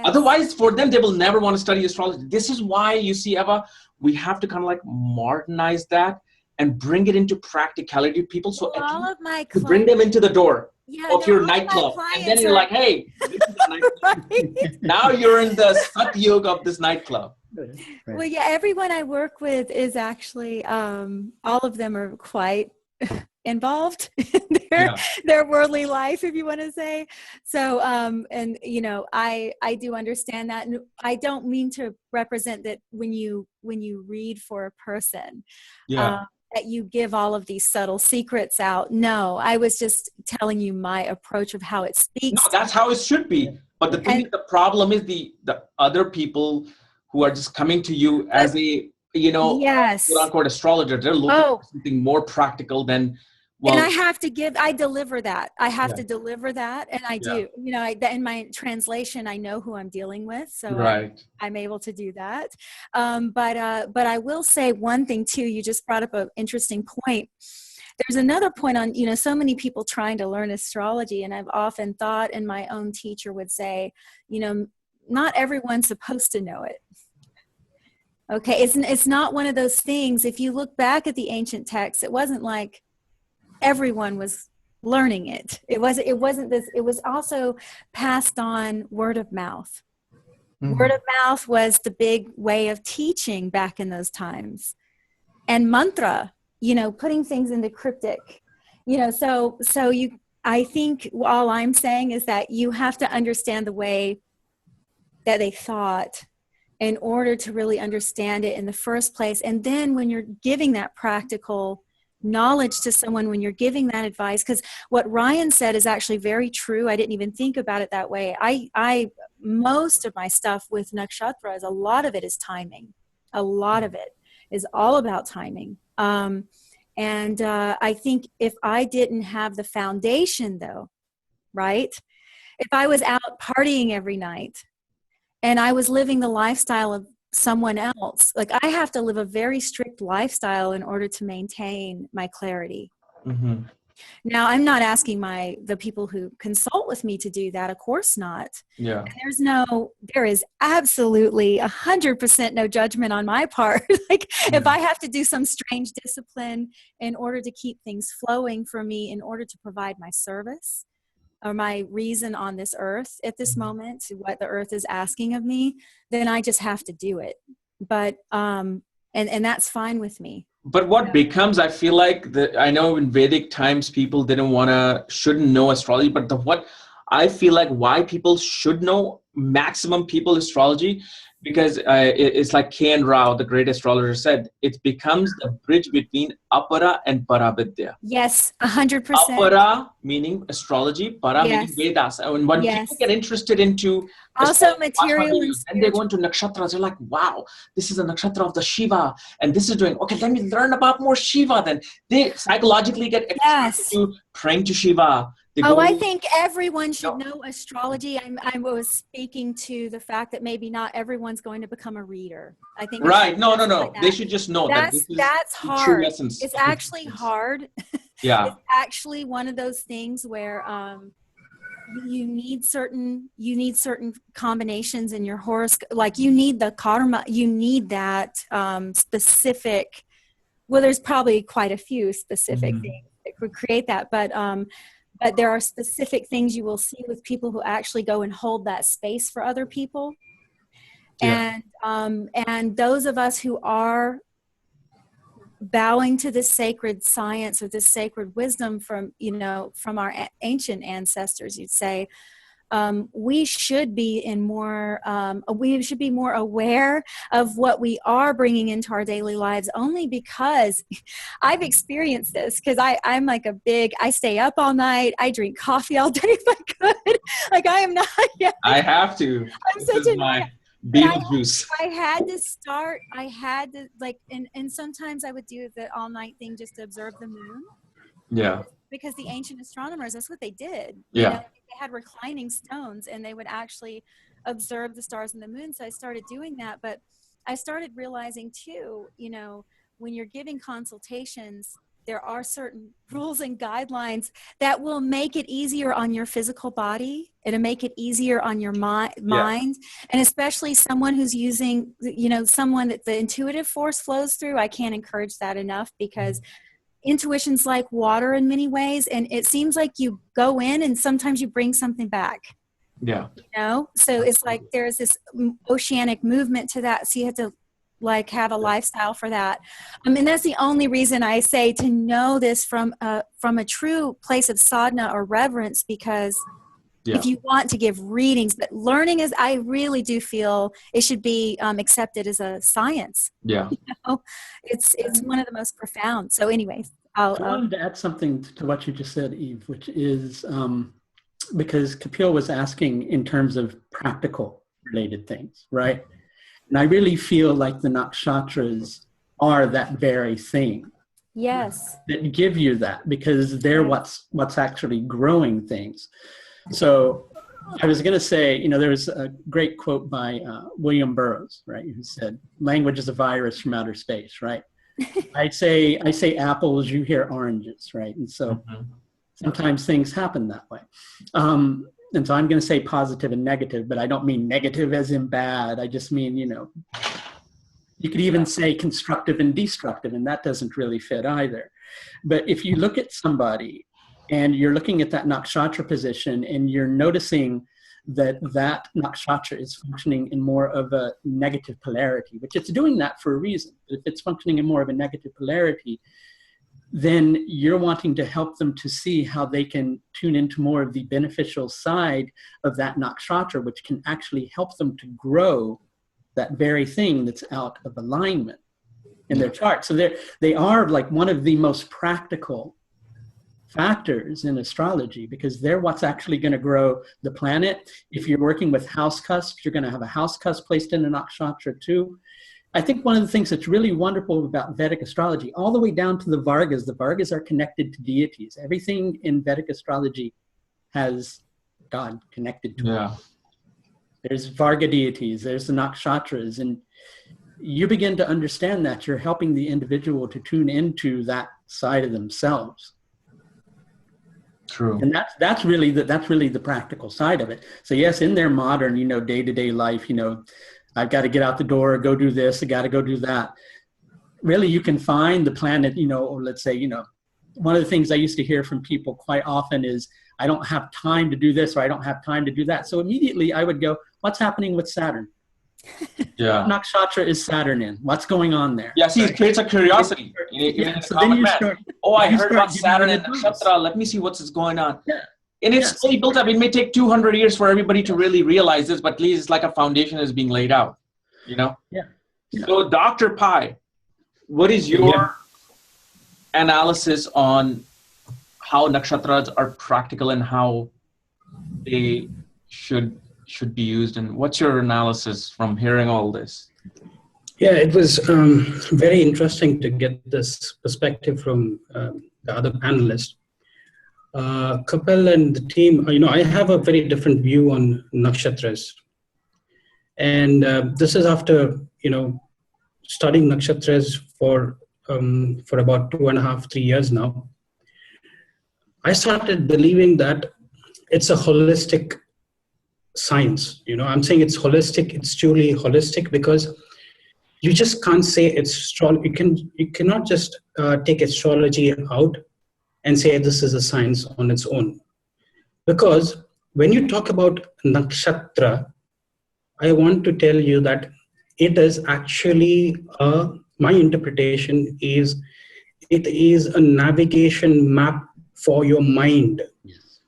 otherwise for them, they will never want to study astrology. This is why you see, Eva, we have to kind of like modernize that and bring it into practicality to people. So to bring them into the door of your nightclub. And then you're like, hey, this is a nightclub. Right. Now you're in the Satyug of this nightclub. Right. Well, yeah, everyone I work with is actually, all of them are quite involved in their worldly life, if you want to say. So, and I do understand that, and I don't mean to represent that when you read for a person, that you give all of these subtle secrets out. No, I was just telling you my approach of how it speaks. No, that's how it should be. But the thing, the problem is the other people who are just coming to you as a, quote unquote astrologer. They're looking for something more practical than, and I deliver that. I have to deliver that. And I do, in my translation, I know who I'm dealing with. So I'm able to do that. But I will say one thing too, you just brought up an interesting point. There's another point on, so many people trying to learn astrology. And I've often thought, and my own teacher would say, not everyone's supposed to know it. Okay. It's not one of those things. If you look back at the ancient texts, it wasn't like everyone was learning it. It wasn't this, it was also passed on word of mouth. Mm-hmm. Word of mouth was the big way of teaching back in those times. and mantra, putting things into cryptic, I think all I'm saying is that you have to understand the way that they thought in order to really understand it in the first place. And then when you're giving that practical knowledge to someone, when you're giving that advice, because what Ryan said is actually very true. I didn't even think about it that way. Most of my stuff with nakshatras, a lot of it is timing. A lot of it is all about timing. And I think if I didn't have the foundation, though, right? If I was out partying every night and I was living the lifestyle of someone else, like I have to live a very strict lifestyle in order to maintain my clarity. Mm-hmm. Now, I'm not asking the people who consult with me to do that. Of course not. Yeah. There is absolutely 100% no judgment on my part. Like if I have to do some strange discipline in order to keep things flowing for me, in order to provide my service or my reason on this earth at this moment, what the earth is asking of me, then I just have to do it. But, and that's fine with me. But what becomes, I feel like, I know in Vedic times people shouldn't know astrology, but what I feel like why people should know maximum people astrology, because it's like Kapiel Raaj, the great astrologer, said, it becomes the bridge between Apara and Paravidya. Yes, 100%. Apara meaning astrology, Para meaning Vedas. And when people get interested into also material and they go into nakshatras, they're like, wow, this is a nakshatra of the Shiva, and this is doing, okay, let me learn about more Shiva. Then they psychologically get excited to praying to Shiva. I think everyone should know astrology. I was speaking to the fact that maybe not everyone's going to become a reader. I think No. Like they should just know that's hard. True essence. It's actually hard. Yeah. It's actually one of those things where you need certain combinations in your horoscope. Like you need the karma. You need that specific. Well, there's probably quite a few specific things that could create that, but there are specific things you will see with people who actually go and hold that space for other people. Yeah. And those of us who are bowing to this sacred science or this sacred wisdom from our ancient ancestors, you'd say, we should be more aware of what we are bringing into our daily lives, only because I've experienced this, because I'm like I stay up all night. I drink coffee all day if I could. Like I am not yet. I have to. I'm such a Beetlejuice. I had to like, and sometimes I would do the all night thing just to observe the moon. Yeah. Because the ancient astronomers, that's what they did. Yeah. They had reclining stones and they would actually observe the stars and the moon. So I started doing that, but I started realizing too, when you're giving consultations, there are certain rules and guidelines that will make it easier on your physical body. It'll make it easier on your mind. And especially someone who's using, someone that the intuitive force flows through. I can't encourage that enough, because intuition's like water in many ways. And it seems like you go in and sometimes you bring something back. Yeah. So it's like there's this oceanic movement to that. So you have to have a lifestyle for that. And that's the only reason I say to know this from a true place of sadhana or reverence, because if you want to give readings, but learning is, I really do feel it should be accepted as a science. Yeah. It's one of the most profound. So anyways, I wanted to add something to what you just said, Eve, which is because Kapiel was asking in terms of practical related things, right? And I really feel like the nakshatras are that very thing. Yes. That give you that, because they're what's actually growing things. So I was going to say, there was a great quote by William Burroughs, right, who said, "Language is a virus from outer space," right? I say apples, you hear oranges, right? And so sometimes things happen that way. And so I'm going to say positive and negative, but I don't mean negative as in bad. I just mean, you could even say constructive and destructive, and that doesn't really fit either. But if you look at somebody and you're looking at that nakshatra position and you're noticing that nakshatra is functioning in more of a negative polarity, which it's doing that for a reason. If it's functioning in more of a negative polarity, then you're wanting to help them to see how they can tune into more of the beneficial side of that nakshatra, which can actually help them to grow that very thing that's out of alignment in their chart. So they are like one of the most practical factors in astrology, because they're what's actually going to grow the planet. If you're working with house cusps, you're going to have a house cusp placed in a nakshatra too. I think one of the things that's really wonderful about Vedic astrology, all the way down to the Vargas are connected to deities. Everything in Vedic astrology has God connected to it. There's Varga deities, there's the nakshatras, and you begin to understand that you're helping the individual to tune into that side of themselves. True. And that's really the practical side of it. So yes, in their modern, day-to-day life, I've got to get out the door, go do this, I got to go do that. Really, you can find the planet, or let's say, one of the things I used to hear from people quite often is, I don't have time to do this, or I don't have time to do that. So immediately I would go, what's happening with Saturn? Yeah. What nakshatra is Saturn in? What's going on there? Yeah, see, it creates a curiosity. So then you start. I heard about Saturn and Nakshatra. Let me see what's going on. Yeah. And it's slowly built up. It may take 200 years for everybody to really realize this, but at least it's like a foundation is being laid out, Yeah. So Dr. Pai, what is your analysis on how nakshatras are practical and how they should be used? And what's your analysis from hearing all this? Yeah, it was very interesting to get this perspective from the other panelists. Kapiel and the team, I have a very different view on nakshatras. And this is after, studying nakshatras for about 2.5, 3 years now. I started believing that it's a holistic science. I'm saying it's holistic, it's truly holistic, because you just can't say it's astrology. You cannot just take astrology out and say this is a science on its own. Because when you talk about nakshatra, I want to tell you that it is actually, my interpretation is, it is a navigation map for your mind. Yes.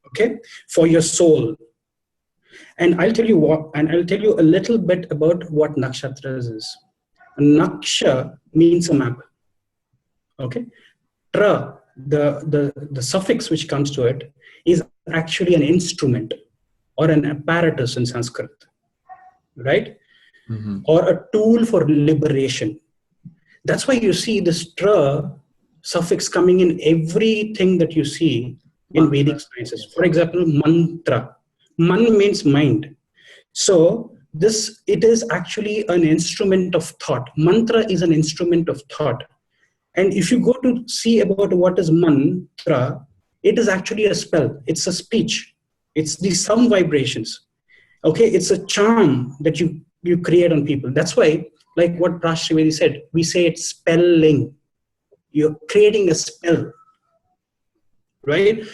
Okay? For your soul. And I'll tell you a little bit about what nakshatras is. Naksha means a map. Okay? Tra, the suffix which comes to it, is actually an instrument or an apparatus in Sanskrit, right? Mm-hmm. Or a tool for liberation. That's why you see this tra suffix coming in everything that you see in Vedic sciences. For example, mantra. Man means mind. So it is actually an instrument of thought. Mantra is an instrument of thought. And if you go to see about what is mantra, it is actually a spell. It's a speech. It's the sound vibrations. Okay, it's a charm that you create on people. That's why, like what Raj Trivedi said, we say it's spelling. You're creating a spell, right?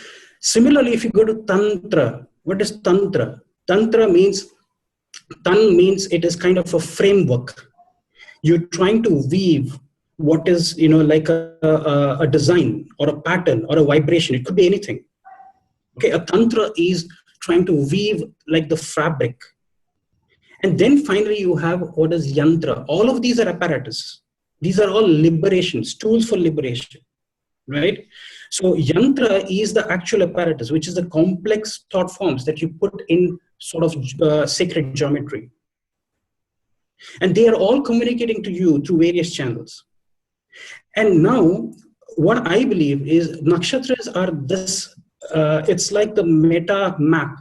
Similarly, if you go to Tantra, what is Tantra? Tantra means it is kind of a framework. You're trying to weave what is, like a design or a pattern or a vibration. It could be anything. Okay, a Tantra is trying to weave like the fabric. And then finally you have what is Yantra. All of these are apparatus. These are all liberations, tools for liberation, right? So Yantra is the actual apparatus, which is the complex thought forms that you put in sort of sacred geometry. And they are all communicating to you through various channels. And now, what I believe is nakshatras are this, it's like the meta map,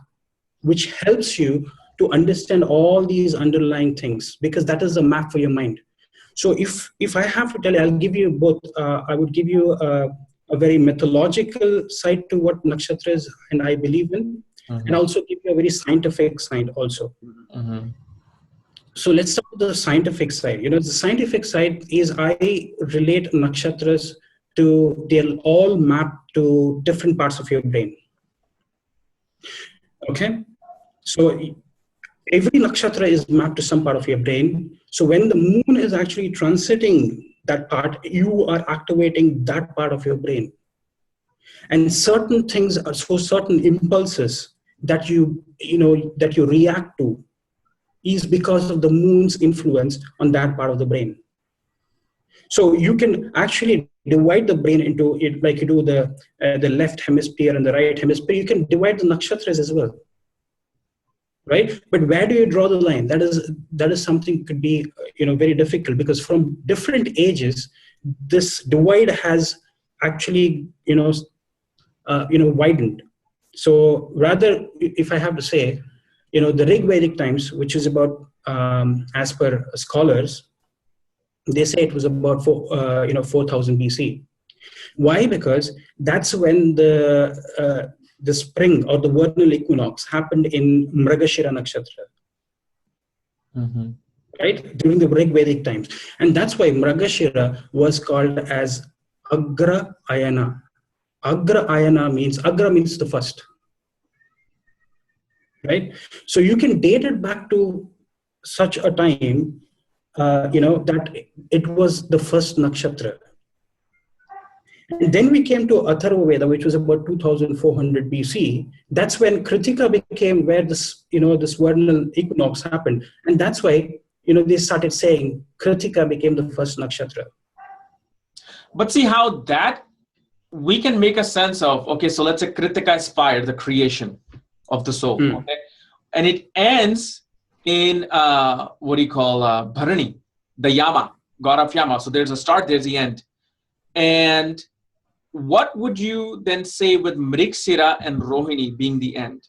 which helps you to understand all these underlying things, because that is a map for your mind. So if I have to tell you, I'll give you both. I would give you a very mythological side to what nakshatras and I believe in, and also give you a very scientific side also. Mm-hmm. So let's start with the scientific side. The scientific side is I relate nakshatras to, they're all mapped to different parts of your brain. Okay. So every nakshatra is mapped to some part of your brain. So when the moon is actually transiting that part, you are activating that part of your brain. And certain things are so certain impulses that you react to is because of the moon's influence on that part of the brain. So you can actually divide the brain into it, like you do the left hemisphere and the right hemisphere. You can divide the nakshatras as well, right? But where do you draw the line? That is something could be very difficult, because from different ages, this divide has actually widened. So rather, if I have to say, the Rig Vedic times, which is about as per scholars, they say it was about 4000 BC. Why? Because that's when the spring or the vernal equinox happened in Mrigashira Nakshatra, right? During the Rig Vedic times. And that's why Mrigashira was called as Agra Ayana. Agra Ayana means, Agra means the first, right? So you can date it back to such a time, that it was the first nakshatra. And then we came to Atharva Veda, which was about 2400 BC. That's when Kritika became where this vernal equinox happened. And that's why, they started saying Kritika became the first nakshatra. But see how that we can make a sense of, okay, so let's say Kritika is fire, the creation of the soul. Okay? And it ends in Bharani, the Yama, god of Yama. So there's a start, there's the end. And what would you then say with Mriksira and Rohini being the end?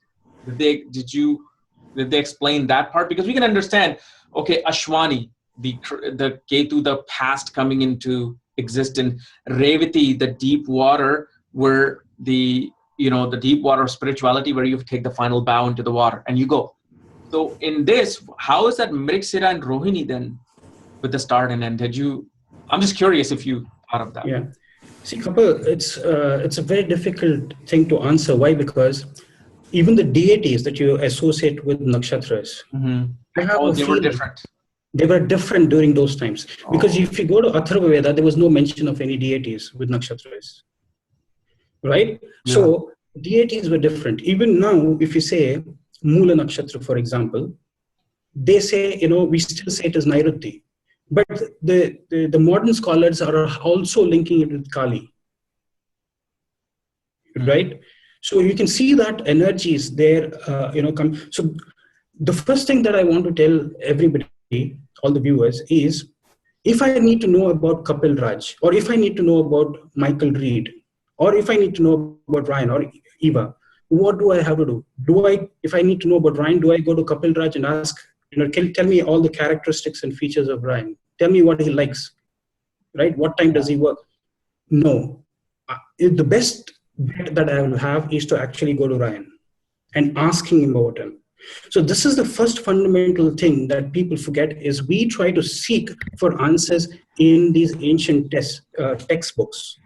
Did they explain that part? Because we can understand, okay, Ashwani, the Ketu, the past coming into existence, Revati, the deep water, where the deep water of spirituality, where you take the final bow into the water and you go. So in this, how is that Mriksira and Rohini then with the start and end? I'm just curious if you thought of that. Yeah. See, Kapil, it's a very difficult thing to answer. Why? Because even the deities that you associate with nakshatras, They were different. They were different during those times. Because if you go to Atharva Veda, there was no mention of any deities with nakshatras. Right? Yeah. So deities were different. Even now, if you say Mula Nakshatra, for example, they say, we still say it is Nairuti. But the modern scholars are also linking it with Kali. Right? So you can see that energy is there, So the first thing that I want to tell everybody, all the viewers, is if I need to know about Kapiel Raaj, or if I need to know about Michael Reed, or if I need to know about Ryan or Eva, what do I have to do? If I need to know about Ryan, do I go to Kapiel Raaj and ask, tell me all the characteristics and features of Ryan? Tell me what he likes, right? What time does he work? No. The best bet that I will have is to actually go to Ryan and asking him about him. So this is the first fundamental thing that people forget, is we try to seek for answers in these ancient textbooks,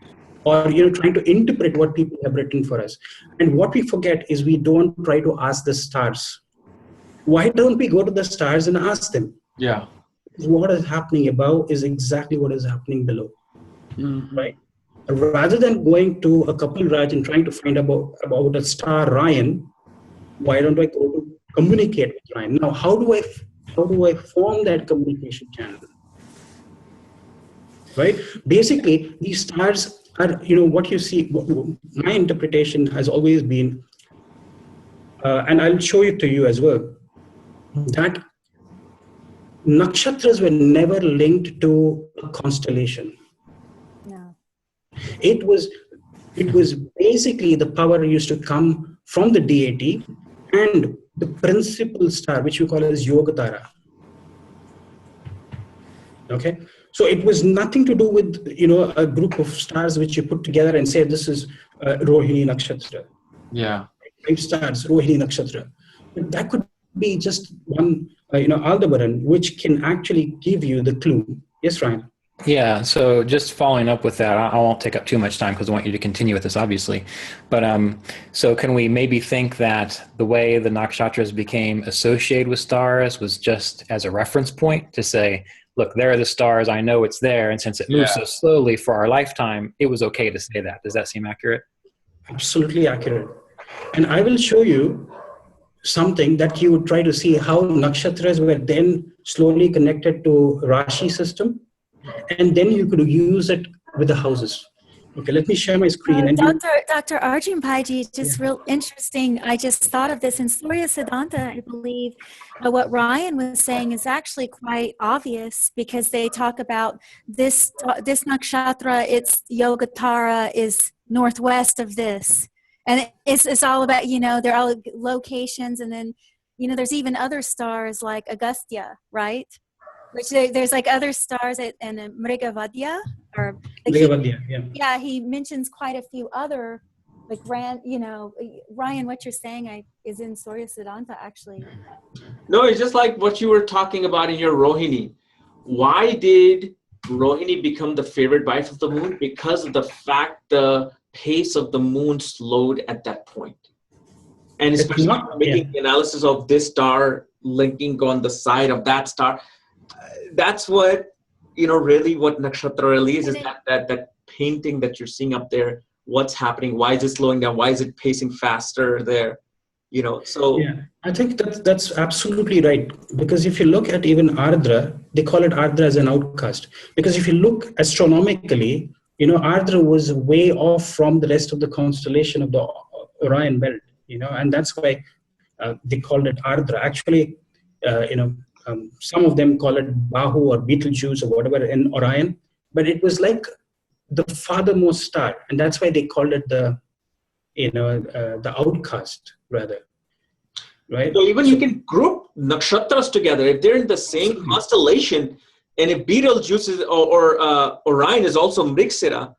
or trying to interpret what people have written for us. And what we forget is we don't try to ask the stars. Why don't we go to the stars and ask them? Yeah. What is happening above is exactly what is happening below, right? Rather than going to a Kapiel Raaj and trying to find about a star Ryan, why don't I go to communicate with Ryan? Now, how do I form that communication channel? Right? Basically, these stars are, what you see. My interpretation has always been, and I'll show it to you as well, that nakshatras were never linked to a constellation. No. It was basically the power used to come from the deity and the principal star, which we call as Yogatara. Okay, so it was nothing to do with a group of stars which you put together and say this is Rohini Nakshatra. Yeah, 5 stars, Rohini Nakshatra. But that could be just one, Aldebaran, which can actually give you the clue. Yes, Ryan. Yeah, so just following up with that, I won't take up too much time because I want you to continue with this, obviously. But so can we maybe think that the way the nakshatras became associated with stars was just as a reference point to say, look, there are the stars, I know it's there, and since it moves so slowly for our lifetime, it was okay to say that. Does that seem accurate? Absolutely accurate. And I will show you something that you would try to see how nakshatras were then slowly connected to Rashi system, and then you could use it with the houses. Okay, let me share my screen. And Dr. Arjun Paiji, just real interesting. I just thought of this in Surya Siddhanta, I believe. What Ryan was saying is actually quite obvious because they talk about this nakshatra, its Yogatara is northwest of this. And it's all about, they're all locations. And then, there's even other stars like Agastya, right? Which there's like other stars and Mrigavadya or he mentions quite a few other like Ryan, what you're saying is in Surya Siddhanta actually. No, it's just like what you were talking about in your Rohini. Why did Rohini become the favorite wife of the moon? Because of the fact the pace of the moon slowed at that point. And especially making analysis of this star linking on the side of that star. That's what, really what nakshatra really is that painting that you're seeing up there. What's happening? Why is it slowing down? Why is it pacing faster there? So. Yeah, I think that's absolutely right. Because if you look at even Ardra, they call it Ardra as an outcast. Because if you look astronomically, Ardra was way off from the rest of the constellation of the Orion belt, and that's why they called it Ardra. Actually, some of them call it Bahu or Betelgeuse or whatever in Orion, but it was like the farthermost star, and that's why they called it the outcast rather, right? So even you can group nakshatras together if they're in the same constellation, and if Betelgeuse or Orion is also Mriksira,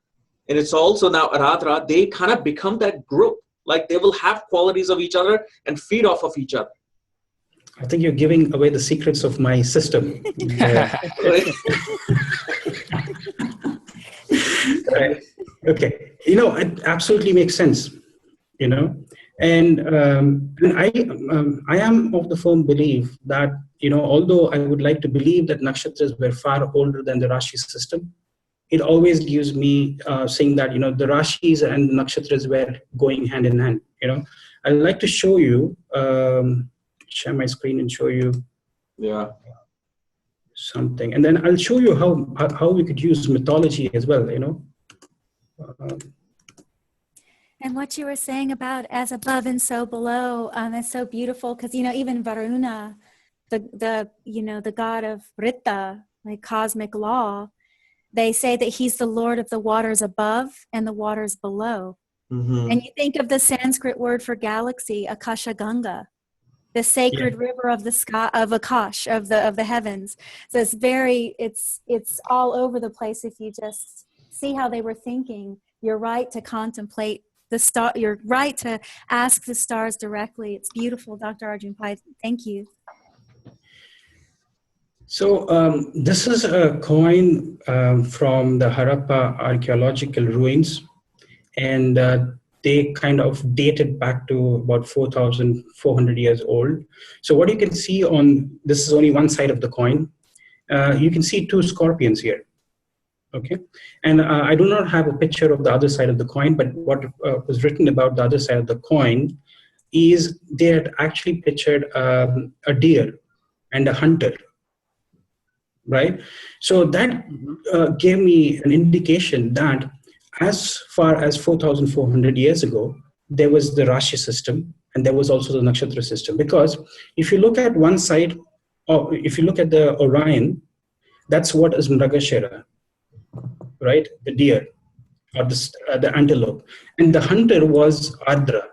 and it's also now Aradra, they kind of become that group. Like they will have qualities of each other and feed off of each other. I think you're giving away the secrets of my system. Right. Okay. It absolutely makes sense, and I am of the firm belief that, although I would like to believe that nakshatras were far older than the Rashi system, it always gives me saying that, the Rashis and the nakshatras were going hand in hand, I'd like to show you, share my screen and show you something, and then I'll show you how we could use mythology as well, And what you were saying about as above and so below, is so beautiful because even Varuna, the god of Rita, like cosmic law, they say that he's the lord of the waters above and the waters below. Mm-hmm. And you think of the Sanskrit word for galaxy, Akasha Ganga, the sacred river of the sky, of Akash, of the heavens. So it's all over the place. If you just see how they were thinking, you're right to contemplate the star. You're right to ask the stars directly. It's beautiful, Dr. Arjun Pai. Thank you. So this is a coin from the Harappa archaeological ruins, and they kind of dated back to about 4,400 years old. So what you can see this is only one side of the coin. You can see two scorpions here. Okay, and I do not have a picture of the other side of the coin, but what was written about the other side of the coin is they had actually pictured a deer and a hunter. Right? So that gave me an indication that as far as 4,400 years ago, there was the Rashi system and there was also the nakshatra system. Because if you look at one side, or if you look at the Orion, that's what is Mragashira, right? The deer or the antelope. And the hunter was Ardra.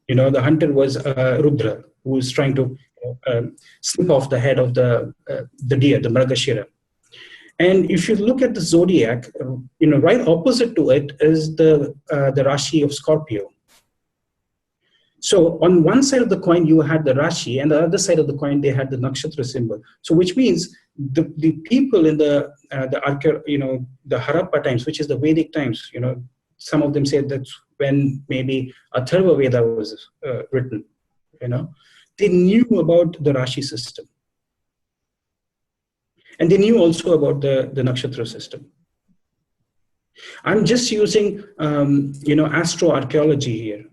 The hunter was Rudra, who was trying to snip off the head of the deer, the Mragashira. And if you look at the zodiac, right opposite to it is the Rashi of Scorpio. So on one side of the coin, you had the Rashi, and the other side of the coin, they had the nakshatra symbol. So which means the people in the Harappa times, which is the Vedic times, some of them say that's when maybe Atharva Veda was written, they knew about the Rashi system. And they knew also about the nakshatra system. I'm just using, astroarchaeology here.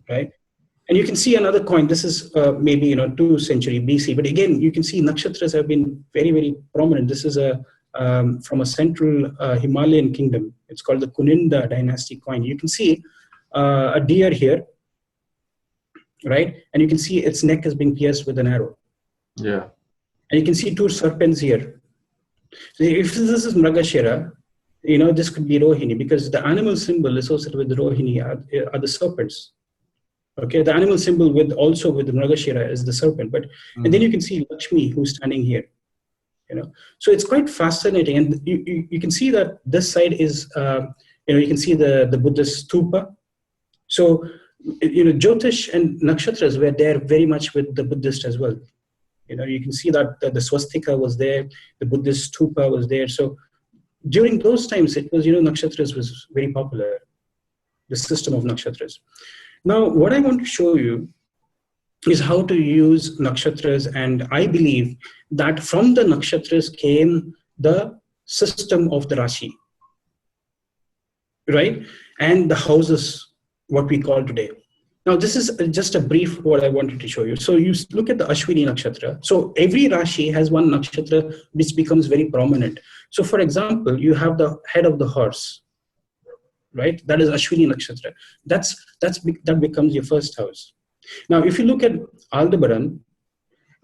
Right? And you can see another coin. This is maybe 2nd century BC. But again, you can see nakshatras have been very, very prominent. This is from a central Himalayan kingdom. It's called the Kuninda dynasty coin. You can see a deer here, right? And you can see its neck is being pierced with an arrow. Yeah. And you can see 2 serpents here. So if this is Mragashira, this could be Rohini, because the animal symbol associated with Rohini are the serpents. Okay, the animal symbol with the Mragashira is the serpent. But and then you can see Lakshmi who's standing here. So it's quite fascinating, and you can see that this side is you can see the Buddhist stupa. So Jyotish and nakshatras were there very much with the Buddhist as well. You can see that the swastika was there, the Buddhist stupa was there. So during those times, it was, nakshatras was very popular, the system of nakshatras. Now, what I want to show you is how to use nakshatras, and I believe that from the nakshatras came the system of the Rashi, right? And the houses, what we call today. Now, this is just a brief what I wanted to show you. So you look at the Ashwini nakshatra. So every Rashi has one nakshatra which becomes very prominent. So for example, you have the head of the horse, right? That is Ashwini nakshatra. That becomes your first house. Now, if you look at Aldebaran,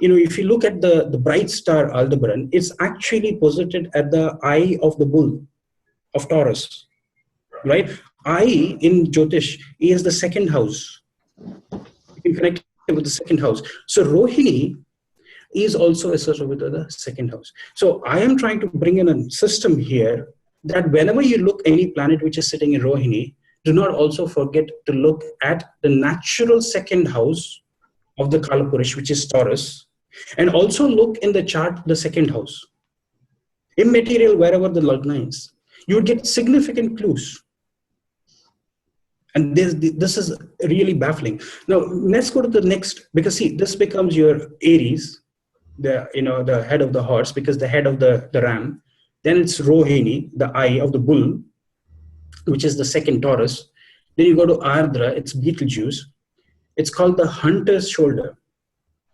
if you look at the bright star Aldebaran, it's actually posited at the eye of the bull of Taurus, right? Eye in Jyotish is the second house. You can connect it with the second house. So Rohini is also associated with the second house. So I am trying to bring in a system here that whenever you look any planet which is sitting in Rohini, do not also forget to look at the natural second house of the Kalapurish, which is Taurus, and also look in the chart the second house. Immaterial, wherever the Lagna is, you would get significant clues. And this is really baffling. Now, let's go to the next, because see, this becomes your Aries, the head of the horse, because the head of the ram. Then it's Rohini, the eye of the bull, which is the second Taurus. Then you go to Ardra, it's Betelgeuse. It's called the hunter's shoulder,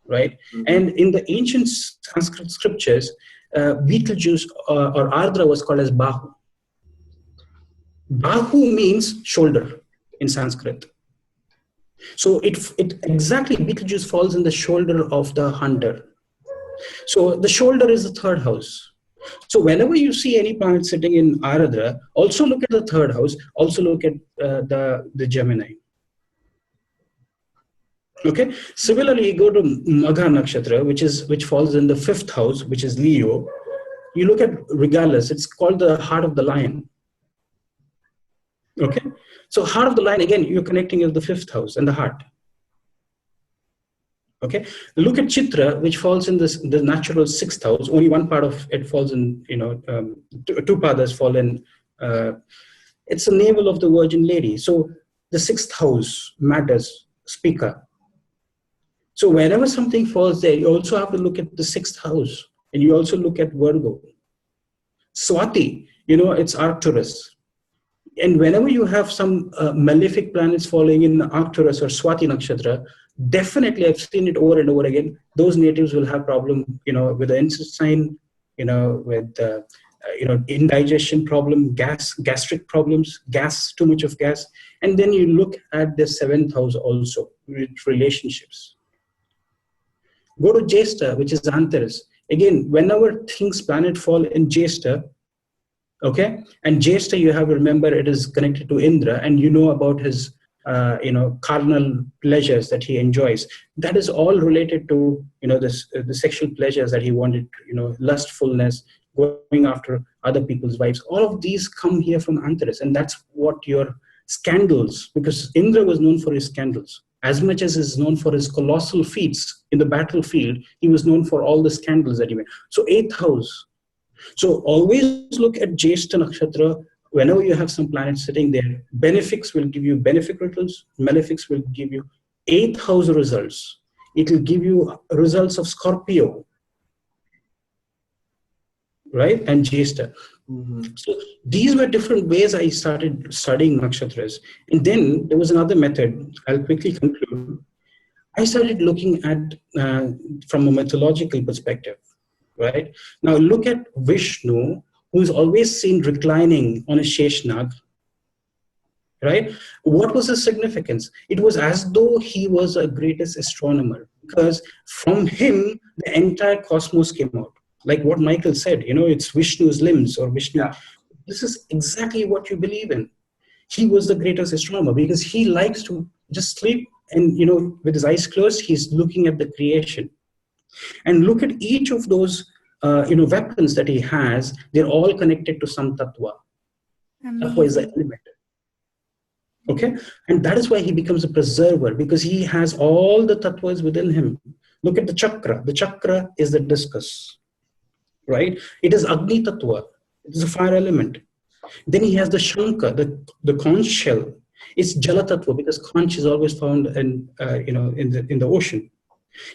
right? And in the ancient Sanskrit scriptures, Betelgeuse or Ardra was called as Bahu. Bahu means shoulder in Sanskrit. So it exactly, Betelgeuse falls in the shoulder of the hunter. So the shoulder is the third house. So whenever you see any planet sitting in Aradra, also look at the third house, also look at the Gemini. Okay. Similarly, you go to Magha Nakshatra, which falls in the fifth house, which is Leo. You look at Regalis, it's called the heart of the lion. Okay. So heart of the lion, again, you're connecting with the fifth house and the heart. Okay. Look at Chitra, which falls in the natural sixth house. Only one part of it falls in, two padas fall in. It's the navel of the Virgin Lady. So the sixth house matters, speaker. So wherever something falls there, you also have to look at the sixth house, and you also look at Virgo. Swati, it's Arcturus. And whenever you have some malefic planets falling in Arcturus or Swati Nakshatra, definitely, I've seen it over and over again, those natives will have problem, with the intestine, with indigestion problem, gastric problems, too much of gas. And then you look at the seventh house also with relationships. Go to Jesta, which is Antares. Again, whenever planet fall in Jesta, okay, and Jesta, you have to remember it is connected to Indra, and about his carnal pleasures that he enjoys. That is all related to the sexual pleasures that he wanted, lustfulness, going after other people's wives. All of these come here from Antares, and that's what your scandals, because Indra was known for his scandals. As much as is known for his colossal feats in the battlefield, he was known for all the scandals that he made. So 8th house. So always look at Jyeshtha Nakshatra. Whenever you have some planets sitting there, benefics will give you benefic results, malefics will give you 8th house results. It will give you results of Scorpio, right? And Jyeshtha. So these were different ways I started studying nakshatras. And then there was another method. I'll quickly conclude. I started looking at from a mythological perspective, right? Now look at Vishnu, who's always seen reclining on a Sheshnag, right? What was his significance? It was as though he was a greatest astronomer, because from him, the entire cosmos came out. Like what Michael said, it's Vishnu's limbs or Vishnu. Yeah. This is exactly what you believe in. He was the greatest astronomer because he likes to just sleep and, with his eyes closed, he's looking at the creation. And look at each of those, weapons that he has. They're all connected to some tattva. Tattva is the element. Okay? And that is why he becomes a preserver, because he has all the tattvas within him. Look at the chakra. The chakra is the discus. Right? It is Agni Tattva. It is a fire element. Then he has the Shankha, the conch shell. It's Jala Tattva, because conch is always found in the ocean.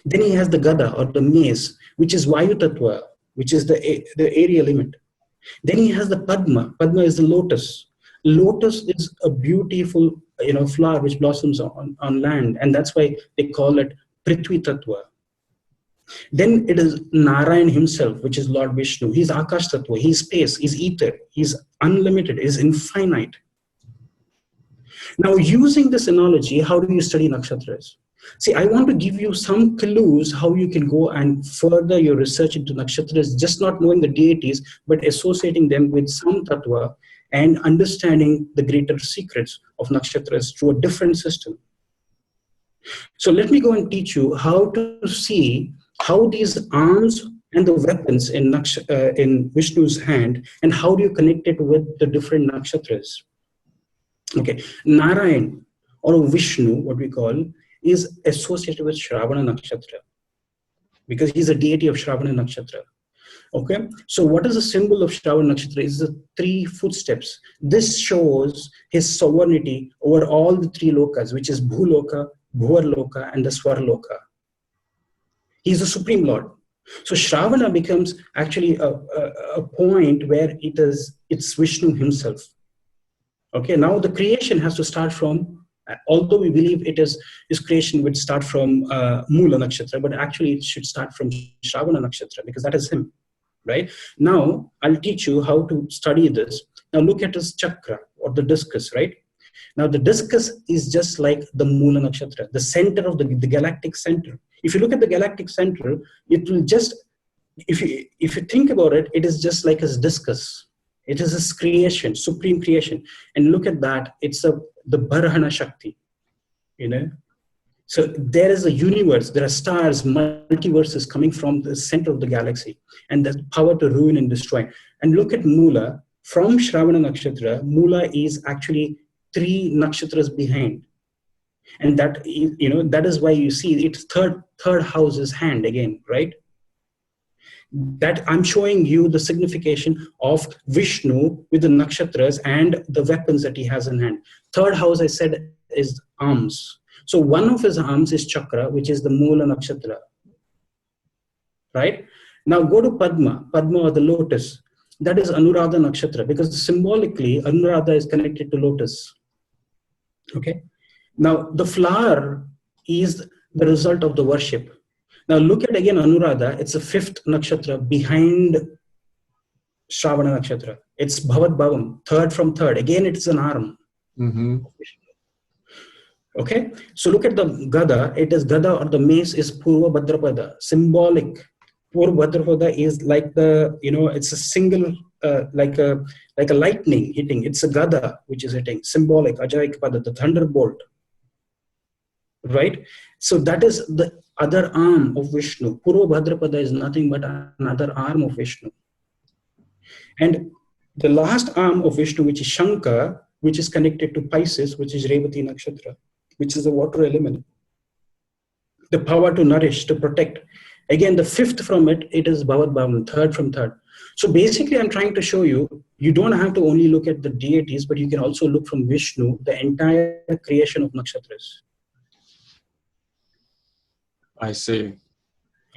Then he has the Gada or the mace, which is Vayu Tattva, which is the aerial element. Then he has the Padma. Padma is the lotus. Lotus is a beautiful flower which blossoms on land, and that's why they call it Prithvi Tattva. Then it is Narayan himself, which is Lord Vishnu. He's Akash Tattva, he's space, he's ether, he's unlimited, he's infinite. Now, using this analogy, how do you study nakshatras? See, I want to give you some clues how you can go and further your research into nakshatras, just not knowing the deities, but associating them with some tattva and understanding the greater secrets of nakshatras through a different system. So let me go and teach you how to see how these arms and the weapons in Vishnu's hand, and how do you connect it with the different nakshatras. Okay, Narayan or Vishnu, what we call, is associated with Shravana Nakshatra, because he's a deity of Shravana Nakshatra. Okay, so what is the symbol of Shravana Nakshatra? Is the 3 footsteps. This shows his sovereignty over all the 3 lokas, which is Bhuloka, Bhuvarloka, and the Swarloka. He's the Supreme Lord. So Shravana becomes actually a point where it's Vishnu himself. Okay, now the creation has to start from, although we believe his creation would start from Mula Nakshatra, but actually it should start from Shravana Nakshatra, because that is him, right? Now, I'll teach you how to study this. Now look at his chakra or the discus, right? Now the discus is just like the Mula Nakshatra, the center of the galactic center. If you look at the galactic center, it will just, if you think about it, it is just like his discus. It is his creation, supreme creation. And look at that, it's the Bharahana Shakti, So there is a universe, there are stars, multiverses coming from the center of the galaxy, and the power to ruin and destroy. And look at Mula, from Shravana Nakshatra, Mula is actually 3 nakshatras behind. And that is why you see it's third house is hand again, right? That I'm showing you the signification of Vishnu with the nakshatras and the weapons that he has in hand. Third house, I said, is arms. So one of his arms is chakra, which is the Mula Nakshatra, right? Now go to Padma or the lotus. That is Anuradha Nakshatra, because symbolically Anuradha is connected to lotus. Okay. Now the flower is the result of the worship. Now look at again Anuradha. It's the 5th nakshatra behind Shravana Nakshatra. It's Bhavat Bhavam, 3rd from 3rd. Again, it's an arm. Mm-hmm. Okay. So look at the Gada. It is Gada or the mace is Purva Bhadrapada, symbolic. Purva Bhadrapada is like it's a single, like a lightning hitting. It's a Gada which is hitting, symbolic, Ajaikapada, the thunderbolt. Right? So that is the other arm of Vishnu. Purva Bhadrapada is nothing but another arm of Vishnu. And the last arm of Vishnu, which is Shankha, which is connected to Pisces, which is Revati Nakshatra, which is the water element. the power to nourish, to protect. Again, the fifth from it, it is Bhavat Bhavan, third from third. So basically, I'm trying to show you, you don't have to only look at the deities, but you can also look from Vishnu, the entire creation of nakshatras. I see.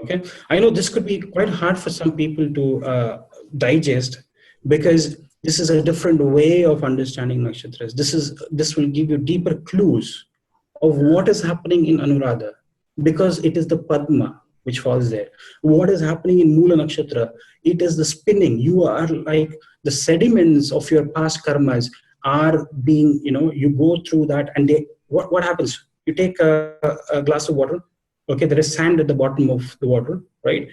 Okay, I know this could be quite hard for some people to digest, because this is a different way of understanding nakshatras. This will give you deeper clues of what is happening in Anuradha, because it is the Padma which falls there. What is happening in Mula Nakshatra? It is the spinning. You are like the sediments of your past karmas are being, you go through that, and what happens? You take a glass of water. Okay, there is sand at the bottom of the water, right?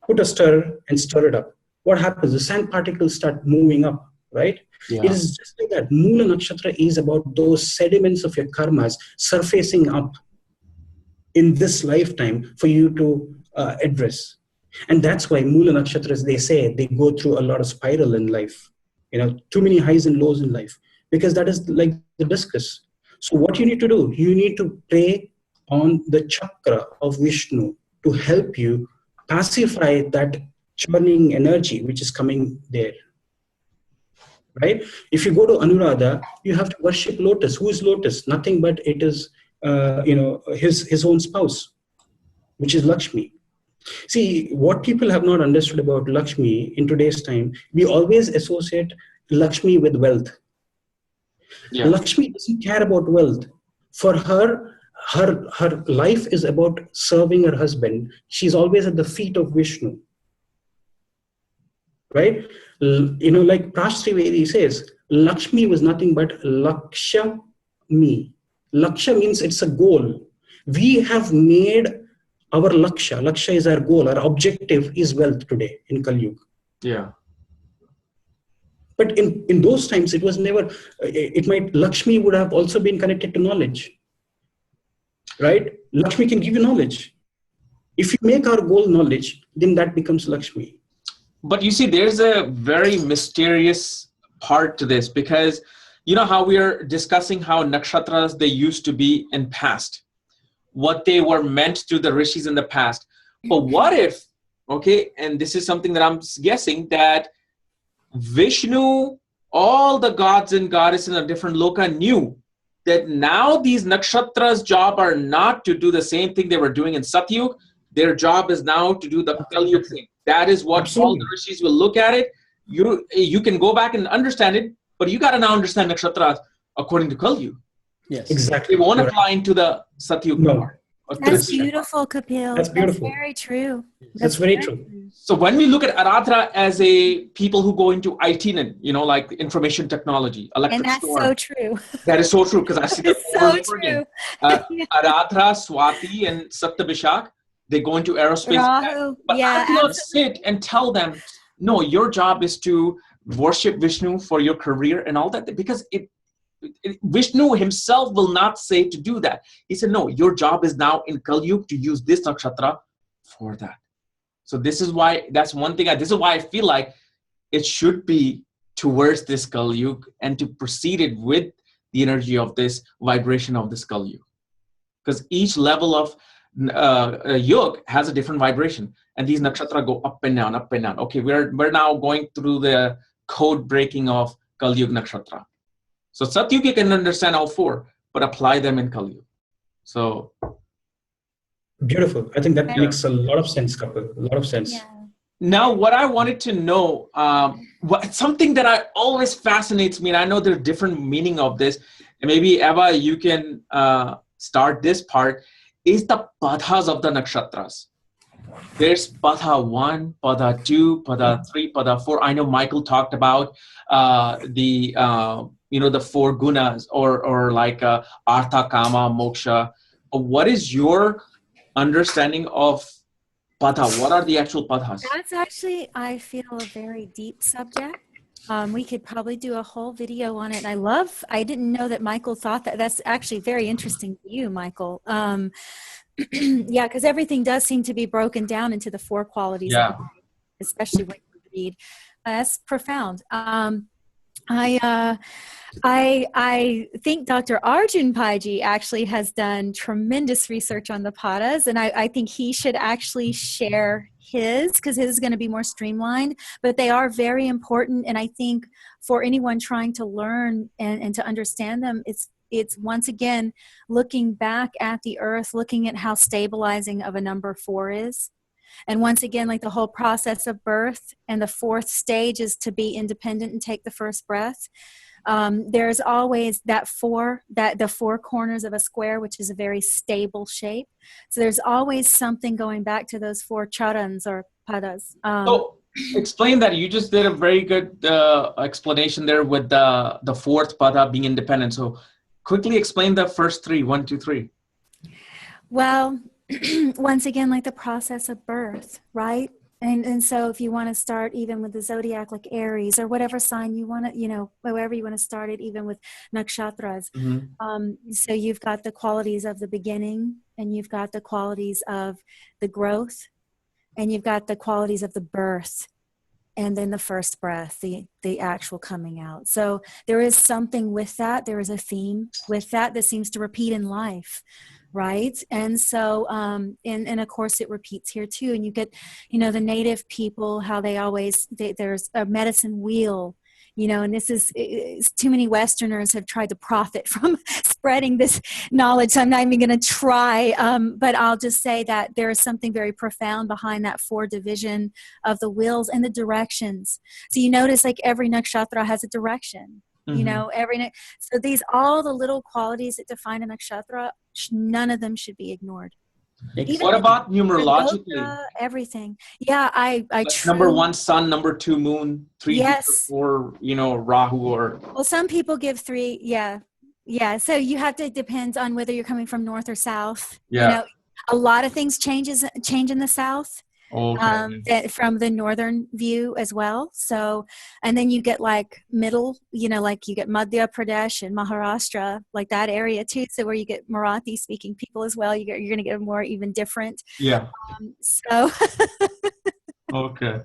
Put a stir and stir it up. What happens? The sand particles start moving up, right? Yeah. It is just like that. Mula Nakshatra is about those sediments of your karmas surfacing up in this lifetime for you to address. And that's why Mula Nakshatras, they say, they go through a lot of spiral in life. Too many highs and lows in life, because that is like the discus. So what you need to do, you need to pray on the chakra of Vishnu to help you pacify that churning energy which is coming there. Right? If you go to Anuradha, you have to worship Lotus. Who is Lotus? Nothing but it is his own spouse, which is Lakshmi. See, what people have not understood about Lakshmi in today's time, we always associate Lakshmi with wealth. Yeah. Lakshmi doesn't care about wealth. For her life is about serving her husband. She's always at the feet of Vishnu. Right? Like Prashtrivedi says, Lakshmi was nothing but Lakshami. Laksha means it's a goal. We have made our Laksha. Laksha is our goal. Our objective is wealth today in Kali Yuga. Yeah. But in those times, it was never, Lakshmi would have also been connected to knowledge. Right? Lakshmi can give you knowledge. If you make our goal knowledge, then that becomes Lakshmi. But you see, there's a very mysterious part to this, because you know how we are discussing how nakshatras, they used to be in past, what they were meant to the rishis in the past. But what if, okay, and this is something that I'm guessing, that Vishnu, all the gods and goddesses in a different loka knew that now these nakshatras' job are not to do the same thing they were doing in Satyug. Their job is now to do the Kali Yuga thing. That is what Absolutely. All the rishis will look at it. You can go back and understand it, but you got to now understand nakshatras according to Kali Yuga. Yes, exactly. It won't apply into the Satyug. No. That's beautiful, Kapiel. That's beautiful. That's very true. That's very true. So when we look at Aradhra as a people who go into IT, like information technology, electric and that's storm. So true. That is so true, because I see that so true. Aradhra, Swati, and Saptabhishak, they go into aerospace. Rahu, but I cannot sit and tell them, no, your job is to worship Vishnu for your career and all that, because Vishnu himself will not say to do that. He said, no, your job is now in Kali Yuga to use this nakshatra for that. So this is why, that's one thing, this is why I feel like it should be towards this Kali Yuga and to proceed it with the energy of this vibration of this Kali Yuga. Because each level of Yuga has a different vibration, and these nakshatra go up and down, up and down. Okay, we're now going through the code breaking of Kali Yuga nakshatra. So Satyuga you can understand all four, but apply them in Kali Yuga. So beautiful. I think that makes a lot of sense, Kapil. A lot of sense. Yeah. Now, what I wanted to know, something that always fascinates me, and I know there's different meaning of this, and maybe Eva, you can start this part, is the padhas of the nakshatras. There's padha 1, padha 2, padha 3, padha 4. I know Michael talked about the 4 gunas or like artha, kama, moksha. What is your understanding of padha? What are the actual padhas? That's actually, I feel, a very deep subject. We could probably do a whole video on it. I didn't know that Michael thought that. That's actually very interesting to you, Michael. Yeah, because everything does seem to be broken down into the 4 qualities, yeah. especially when you read. That's profound. I think Dr. Arjun Paiji actually has done tremendous research on the padas, and I think he should actually share his, because his is going to be more streamlined, but they are very important. And I think for anyone trying to learn and to understand them, it's once again looking back at the earth, looking at how stabilizing of a number 4 is. And once again, like the whole process of birth, and the 4th stage is to be independent and take the first breath. There's always that the 4 corners of a square, which is a very stable shape. So there's always something going back to those 4 charans or padas. So explain that. You just did a very good explanation there with the 4th pada being independent. So quickly explain the first 3, 1, 2, 3. Well, once again, like the process of birth, right? And so if you want to start even with the zodiac, like Aries or whatever sign you want to, wherever you want to start it, even with nakshatras. So you've got the qualities of the beginning, and you've got the qualities of the growth, and you've got the qualities of the birth, and then the first breath, the actual coming out. So there is something with that. There is a theme with that seems to repeat in life. Right. And so, and of course it repeats here too. And you get, the native people, how they always, there's a medicine wheel, and this is too many Westerners have tried to profit from spreading this knowledge. So I'm not even going to try, but I'll just say that there is something very profound behind that 4 division of the wheels and the directions. So you notice like every nakshatra has a direction. So all the little qualities that define a nakshatra, none of them should be ignored. What about numerologically? Everything. Yeah, I number 1 sun, number 2 moon, 3 yes. or Rahu or. Well, some people give 3. Yeah. So you have to depend on whether you're coming from north or south. Yeah. A lot of things change in the south. Okay. From the northern view as well. So, and then you get like middle, like you get Madhya Pradesh and Maharashtra, like that area too. So where you get Marathi speaking people as well, you're going to get more even different. Yeah. So. Okay.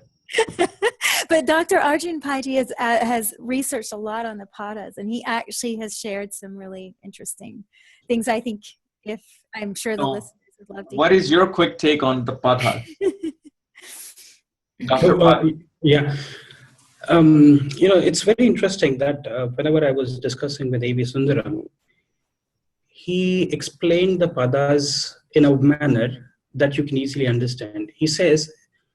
But Dr. Arjun Paiji has researched a lot on the padas, and he actually has shared some really interesting things. I think I'm sure the listeners would love to What is your quick take on the padas? Dr. Paiji. Yeah. It's very interesting that whenever I was discussing with A.V. Sundaram, he explained the padas in a manner that you can easily understand. He says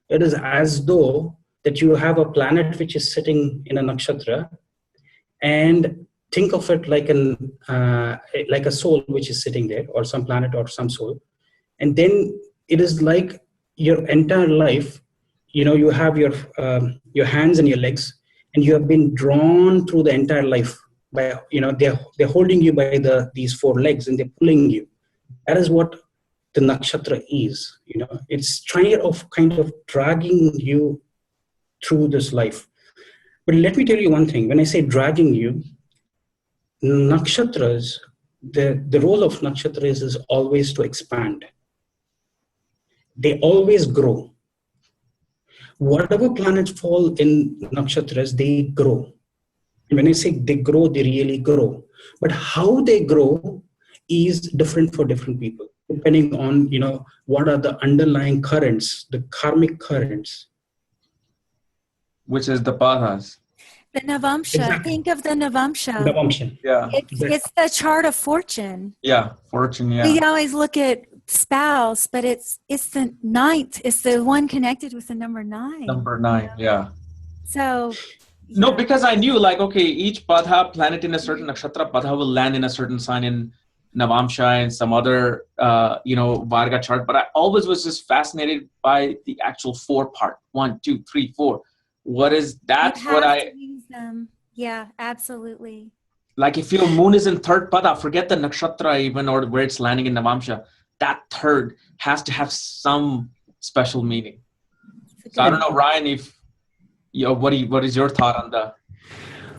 it is as though that you have a planet which is sitting in a nakshatra, and think of it like a soul which is sitting there, or some planet or some soul. And then it is like your entire life, you have your hands and your legs, and you have been drawn through the entire life by, they're holding you by these 4 legs, and they're pulling you. That is what the nakshatra is. It's kind of dragging you through this life. But let me tell you one thing. When I say dragging you, nakshatras, the role of nakshatras is always to expand. They always grow. Whatever planets fall in nakshatras, they grow. And when I say they grow, they really grow. But how they grow is different for different people, depending on, what are the underlying currents, the karmic currents. Which is the padas. The Navamsha. Exactly. Think of the Navamsha. Navamsha. Yeah. It's the chart of fortune. Yeah, fortune, yeah. We always look at spouse, but it's the 9th. It's the one connected with the number 9. Number 9, yeah. So. Yeah. No, because I knew each pada, planet in a certain nakshatra, pada will land in a certain sign in Navamsha and some other, Varga chart. But I always was just fascinated by the actual 4 part. 1, 2, 3, 4. What is that? Use them. Yeah, absolutely. Like if your moon is in 3rd pada, forget the nakshatra even or where it's landing in Navamsha. That 3rd has to have some special meaning. So I don't know, Ryan, if what is your thought on the?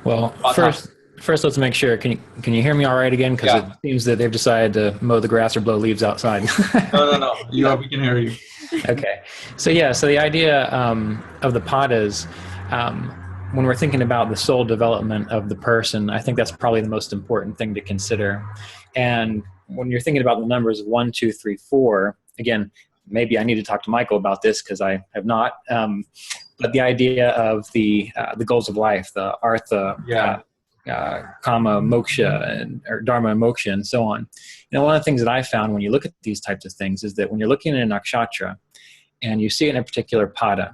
Well, first let's make sure. Can you hear me all right again? Because it seems that they've decided to mow the grass or blow leaves outside. No. We can hear you. Okay. So the idea of the padas, when we're thinking about the soul development of the person, I think that's probably the most important thing to consider. And when you're thinking about the numbers 1, 2, 3, 4, again, maybe I need to talk to Michael about this because I have not. But the idea of the goals of life, the artha, kama, moksha, or dharma and moksha, and so on. One of the things that I found when you look at these types of things is that when you're looking at a nakshatra and you see it in a particular pada,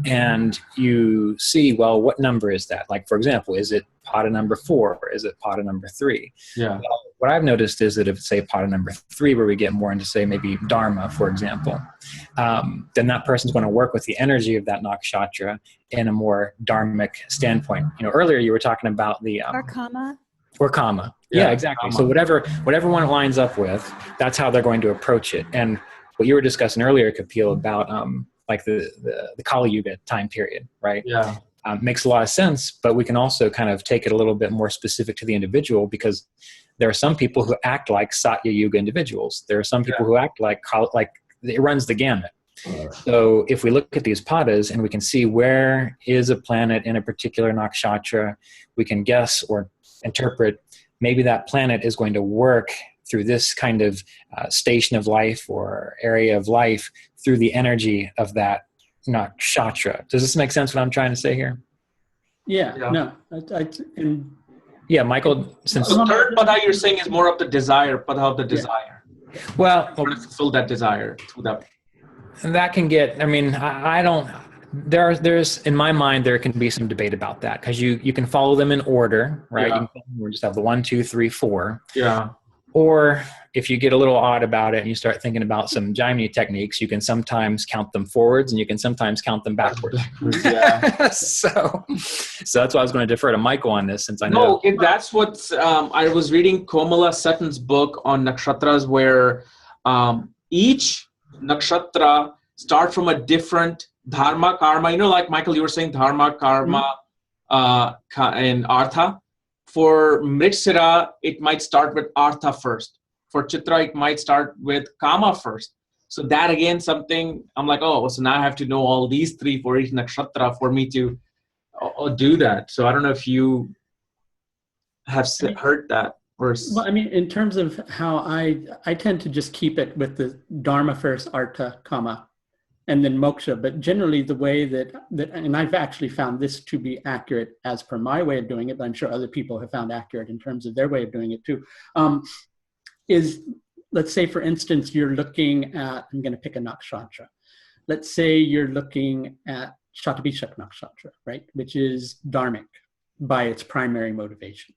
and you see, well, what number is that? Like, for example, is it pada number 4 or is it pada number 3? Yeah. Well, what I've noticed is that if it's, say, pada number 3, where we get more into, say, maybe dharma, for example, then that person's going to work with the energy of that nakshatra in a more dharmic standpoint. Earlier you were talking about the Or kama. or kama. Yeah, exactly. Kama. So whatever one lines up with, that's how they're going to approach it. And what you were discussing earlier, Kapiel, about like the Kali Yuga time period, right? Yeah. Makes a lot of sense, but we can also kind of take it a little bit more specific to the individual, because there are some people who act like Satya Yuga individuals. There are some people who act like it runs the gamut. So if we look at these padas and we can see where is a planet in a particular nakshatra, we can guess or interpret maybe that planet is going to work through this kind of station of life or area of life through the energy of that nakshatra. Does this make sense what I'm trying to say here? Yeah. No. Yeah, Michael, since the third pada you're saying is more of the desire, pada of the desire. Well, or to fulfill that desire through that. And that can get, I don't, there's in my mind, there can be some debate about that, because you can follow them in order, right? Yeah. You can just have the 1, 2, 3, 4. Yeah. Or if you get a little odd about it and you start thinking about some Jaimini techniques, you can sometimes count them forwards and you can sometimes count them backwards. Yeah. So that's why I was going to defer to Michael on this, since I know. No, that's what I was reading Komala Sutton's book on nakshatras, where each nakshatra start from a different dharma, karma. Like Michael, you were saying dharma, karma, and artha. For Mritsira, it might start with artha first. For Chitra, it might start with kama first. So that again, something I'm like, so now I have to know all these 3 for each nakshatra for me to do that. So I don't know if you have heard that. Well, in terms of how I tend to just keep it with the dharma first, artha, kama, and then moksha. But generally the way that and I've actually found this to be accurate as per my way of doing it, but I'm sure other people have found accurate in terms of their way of doing it too, is, let's say, for instance, you're looking at, I'm going to pick a nakshatra. Let's say you're looking at Shatabhishak nakshatra, right? Which is dharmic by its primary motivation.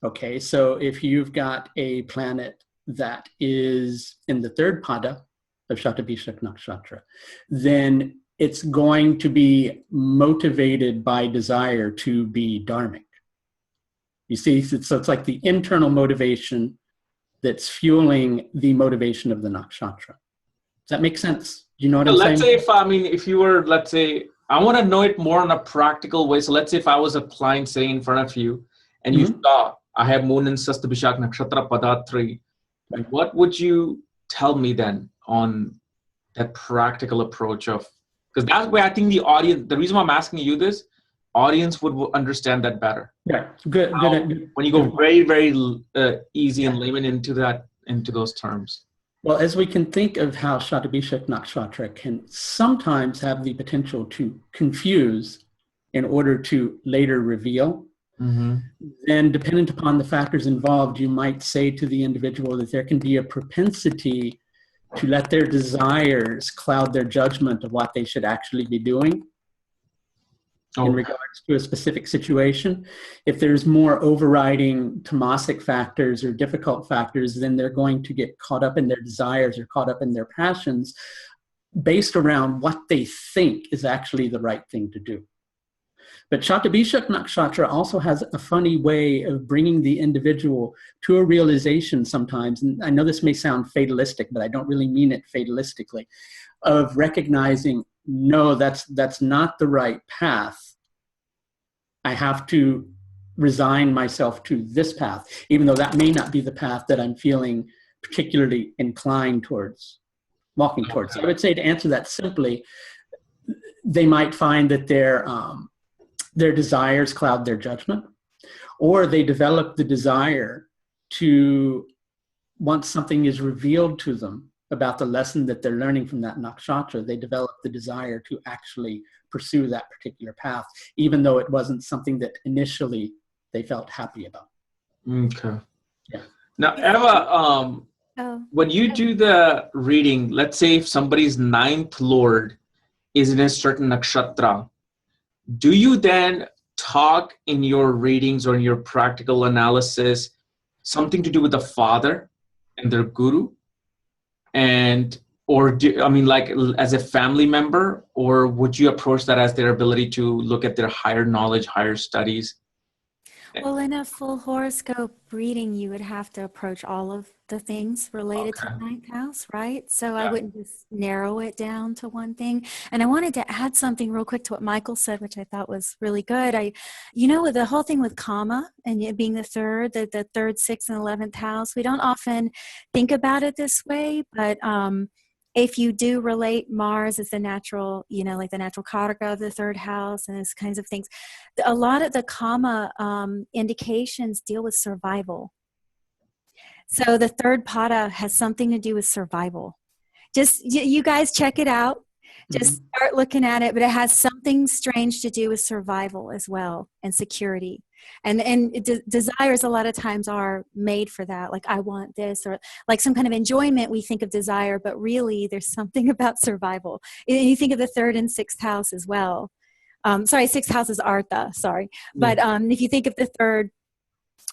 Okay, so if you've got a planet that is in the 3rd pada of Shatabhishak nakshatra, then it's going to be motivated by desire to be dharmic. You see, so it's like the internal motivation that's fueling the motivation of the nakshatra. Does that make sense? Do you know what I'm saying? Let's say if you were, let's say, I want to know it more in a practical way. So let's say if I was a client sitting in front of you and you saw, I have moon in Shatabhishak nakshatra pada 3. What would you tell me then on that practical approach of, because that's where I think the audience, the reason why I'm asking you this, audience would understand that better. Yeah, good. When you go very, very easy and layman into those terms. Well, as we can think of how Shatabhishak nakshatra can sometimes have the potential to confuse in order to later reveal, then dependent upon the factors involved, you might say to the individual that there can be a propensity to let their desires cloud their judgment of what they should actually be doing in regards to a specific situation. If there's more overriding tamasic factors or difficult factors, then they're going to get caught up in their desires or caught up in their passions based around what they think is actually the right thing to do. But Shatabhishak nakshatra also has a funny way of bringing the individual to a realization sometimes, and I know this may sound fatalistic, but I don't really mean it fatalistically, of recognizing, no, that's not the right path. I have to resign myself to this path, even though that may not be the path that I'm feeling particularly inclined towards walking towards. So I would say, to answer that simply, they might find that their desires cloud their judgment, or they develop the desire to, once something is revealed to them about the lesson that they're learning from that nakshatra, they develop the desire to actually pursue that particular path, even though it wasn't something that initially they felt happy about. Okay. Yeah. Now, Eva, when you do the reading, let's say if somebody's ninth lord is in a certain nakshatra, do you then talk in your readings or in your practical analysis something to do with the father and their guru? Like as a family member, or would you approach that as their ability to look at their higher knowledge, higher studies? Well, in a full horoscope reading, you would have to approach all of the things related to the ninth house, right? So I wouldn't just narrow it down to one thing. And I wanted to add something real quick to what Michael said, which I thought was really good. With the whole thing with karma and it being the third, 6th, and 11th house, we don't often think about it this way, but if you do relate Mars as the natural, like the natural karaka of the third house and those kinds of things, a lot of the karma indications deal with survival. So the third pada has something to do with survival. Just, you guys check it out. Just start looking at it, but it has something strange to do with survival as well and security. And desires a lot of times are made for that. Like, I want this, or like some kind of enjoyment, we think of desire, but really there's something about survival. And you think of the 3rd and 6th house as well. 6th house is Artha, sorry. But if you think of the 3rd,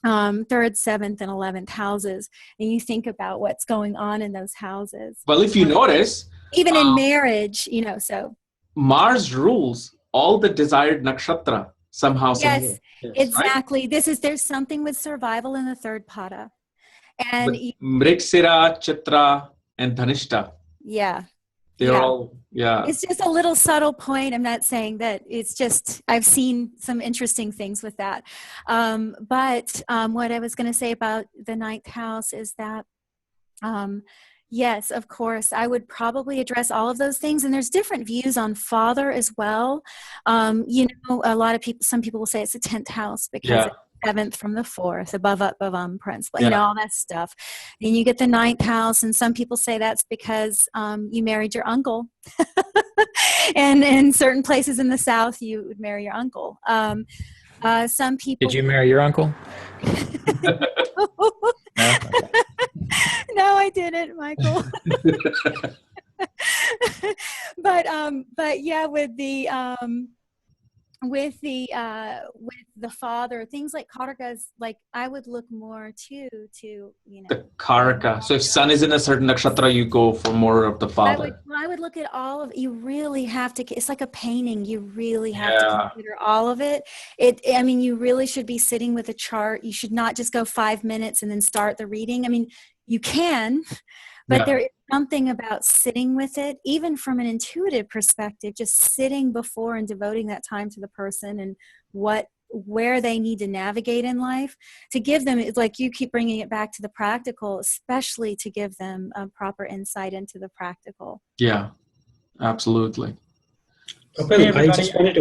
7th, and 11th houses, and you think about what's going on in those houses. Well, if you notice, even in marriage, so Mars rules all the desired nakshatra somehow. Yes, exactly. Right? There's something with survival in the 3rd pada. And Mriksira, Chitra, and Dhanishta. Yeah. They're all, It's just a little subtle point. I'm not saying that it's just, I've seen some interesting things with that. But what I was going to say about the 9th house is that, yes, of course, I would probably address all of those things. And there's different views on father as well. A lot of people, some people will say it's the 10th house because it's 7th from the 4th, above principle, all that stuff. And you get the 9th house, and some people say that's because you married your uncle. And in certain places in the South, you would marry your uncle. Some people. Did you marry your uncle? No? Okay. No, I didn't, Michael. But yeah, with the father, things like karakas, like I would look more to the karaka. So if sun is in a certain nakshatra, you go for more of the father. I would look at all of. You really have to. It's like a painting. You really have to consider all of it. You really should be sitting with a chart. You should not just go 5 minutes and then start the reading. You can, but there is something about sitting with it, even from an intuitive perspective, just sitting before and devoting that time to the person and where they need to navigate in life, to give them, it's like you keep bringing it back to the practical, especially to give them a proper insight into the practical. Yeah, absolutely. Okay, I just wanted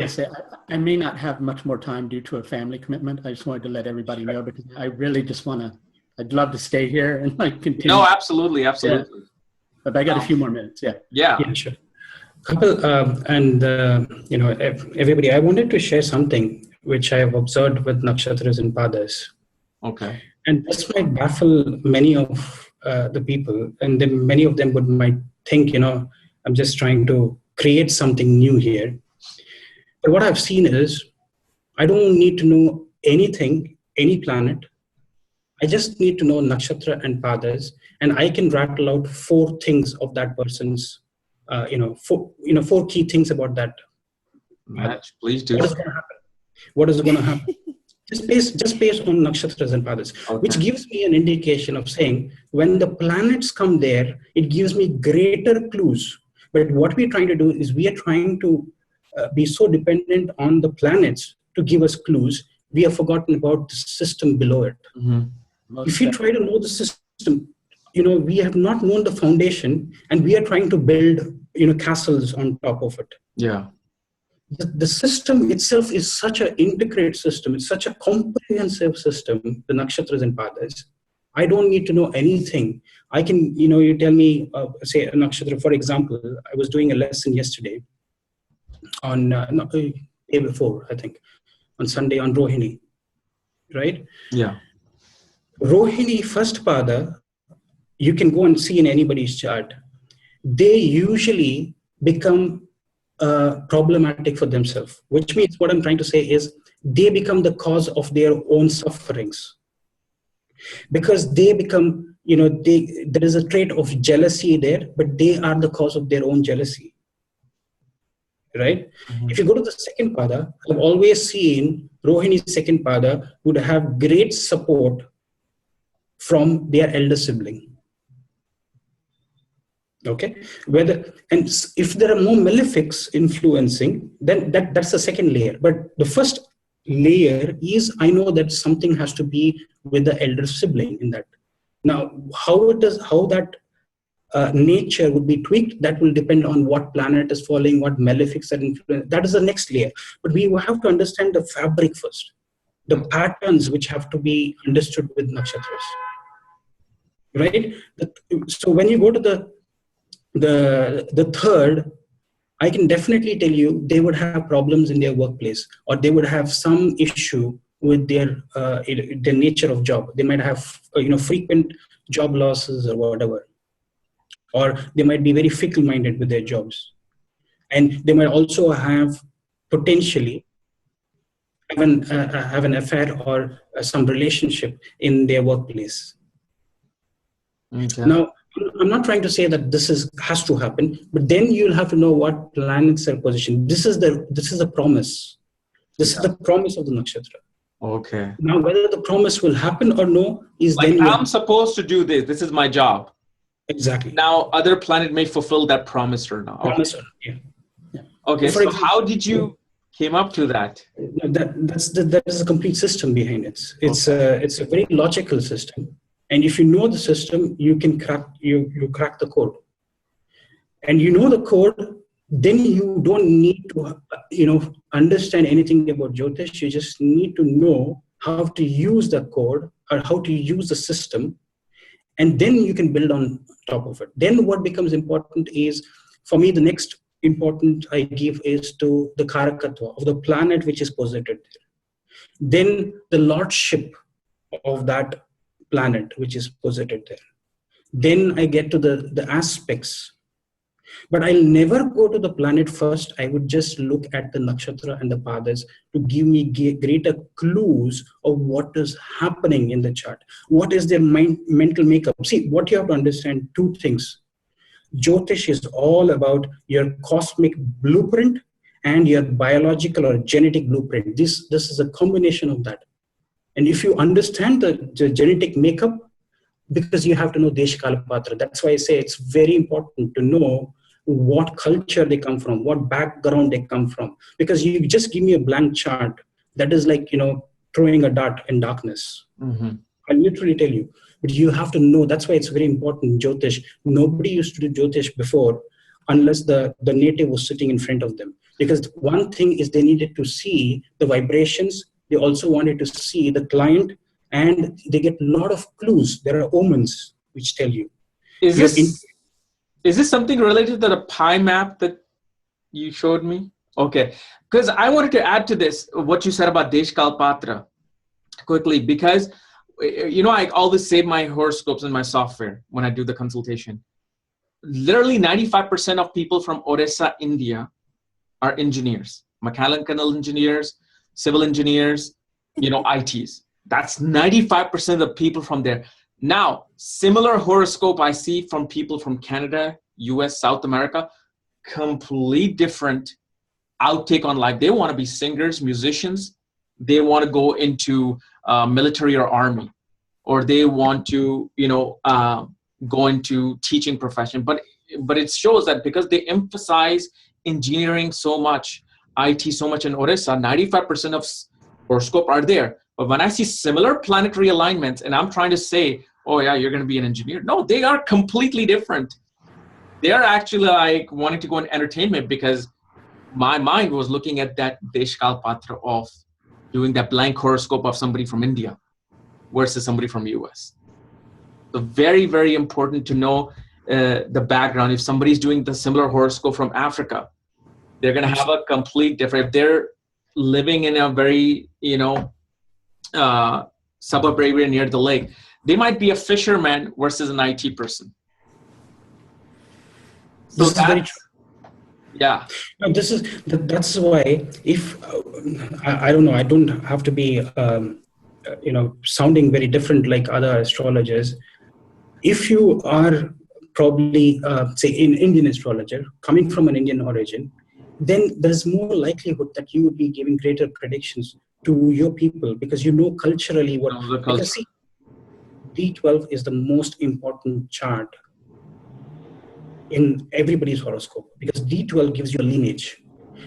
to say, I may not have much more time due to a family commitment. I just wanted to let everybody know, because I really just I'd love to stay here and continue. No, absolutely. Yeah. But I got a few more minutes. Yeah, sure. Kapiel, everybody, I wanted to share something which I have observed with nakshatras and padas. Okay. And this might baffle many of the people, and then many of them might think, I'm just trying to create something new here. But what I've seen is, I don't need to know anything, any planet. I just need to know nakshatra and padas, and I can rattle out 4 things of that person's, 4 key things about that match. Please do. What is going to happen? Just based on nakshatras and padas, which gives me an indication of saying when the planets come there, it gives me greater clues. But what we're trying to do is we are trying to be so dependent on the planets to give us clues. We have forgotten about the system below it. Mm-hmm. If you try to know the system, we have not known the foundation, and we are trying to build, castles on top of it. Yeah. the system itself is such an integrated system. It's such a comprehensive system, the nakshatras and padas. I don't need to know anything. I can, you tell me, say a nakshatra, for example, I was doing a lesson yesterday on, day before, I think, on Sunday on Rohini, right? Yeah. Rohini first pada, you can go and see in anybody's chart. They usually become problematic for themselves, which means what I'm trying to say is they become the cause of their own sufferings. Because they become, there is a trait of jealousy there, but they are the cause of their own jealousy. Right? Mm-hmm. If you go to the second pada, I've always seen Rohini's second pada would have great support from their elder sibling. Okay, and if there are more malefics influencing, then that's the second layer. But the first layer is, I know that something has to be with the elder sibling in that. Now, how that nature would be tweaked, that will depend on what planet is falling, what malefics are influencing. That is the next layer. But we have to understand the fabric first, the patterns which have to be understood with nakshatras. Right? So when you go to the third, I can definitely tell you they would have problems in their workplace, or they would have some issue with their nature of job. They might have frequent job losses or whatever, or they might be very fickle-minded with their jobs, and they might also have potentially have an affair or some relationship in their workplace. Okay. Now, I'm not trying to say that this has to happen, but then you'll have to know what planets are positioned. This is the promise. This is the promise of the nakshatra. Okay. Now, whether the promise will happen or no is like then I'm supposed to do this. This is my job. Exactly. Now, other planet may fulfill that promise or not. Okay. Promise, yeah. Okay. For So, example, how did you came up to that? That is a complete system behind it. It's a very logical system. And if you know the system, you can crack the code. And you know the code, then you don't need to understand anything about Jyotish. You just need to know how to use the code or how to use the system, and then you can build on top of it. Then what becomes important is, for me, the next important I give is to the karakatva of the planet which is posited there. Then the lordship of that planet which is posited there. Then I get to the aspects. But I'll never go to the planet first. I would just look at the nakshatra and the padas to give me greater clues of what is happening in the chart. What is their mental makeup? See, what you have to understand, two things. Jyotish is all about your cosmic blueprint and your biological or genetic blueprint. This is a combination of that. And if you understand the genetic makeup, because you have to know Desh Kala Patra. That's why I say it's very important to know what culture they come from, what background they come from. Because you just give me a blank chart, that is like, throwing a dart in darkness. Mm-hmm. I'll literally tell you. But you have to know, that's why it's very important, Jyotish. Nobody used to do Jyotish before unless the native was sitting in front of them. Because one thing is they needed to see the vibrations. They also wanted to see the client, and they get a lot of clues. There are omens which tell you. Is this something related to the pie map that you showed me? Okay. Because I wanted to add to this, what you said about Desh Kal Patra quickly, because, I always save my horoscopes in my software when I do the consultation. Literally 95% of people from Odisha, India are engineers, mechanical engineers, civil engineers, ITs. That's 95% of the people from there. Now, similar horoscope I see from people from Canada, US, South America, complete different outtake on life. They want to be singers, musicians. They want to go into military or army, or they want to, go into teaching profession. But it shows that because they emphasize engineering so much, IT so much in Odisha, 95% of horoscope are there. But when I see similar planetary alignments and I'm trying to say, oh yeah, you're going to be an engineer. No, they are completely different. They are actually like wanting to go in entertainment because my mind was looking at that Deshkal Patra of doing that blank horoscope of somebody from India versus somebody from US. So very, very important to know the background. If somebody's doing the similar horoscope from Africa, they're going to have a complete different, if they're living in a very, suburb area near the lake, they might be a fisherman versus an IT person. So This is very true. Yeah. No, that's why if I don't know, I don't have to be sounding very different like other astrologers. If you are probably say an Indian astrologer coming from an Indian origin, then there's more likelihood that you would be giving greater predictions to your people because you know culturally what. Because see, D12 is the most important chart in everybody's horoscope because D12 gives you a lineage.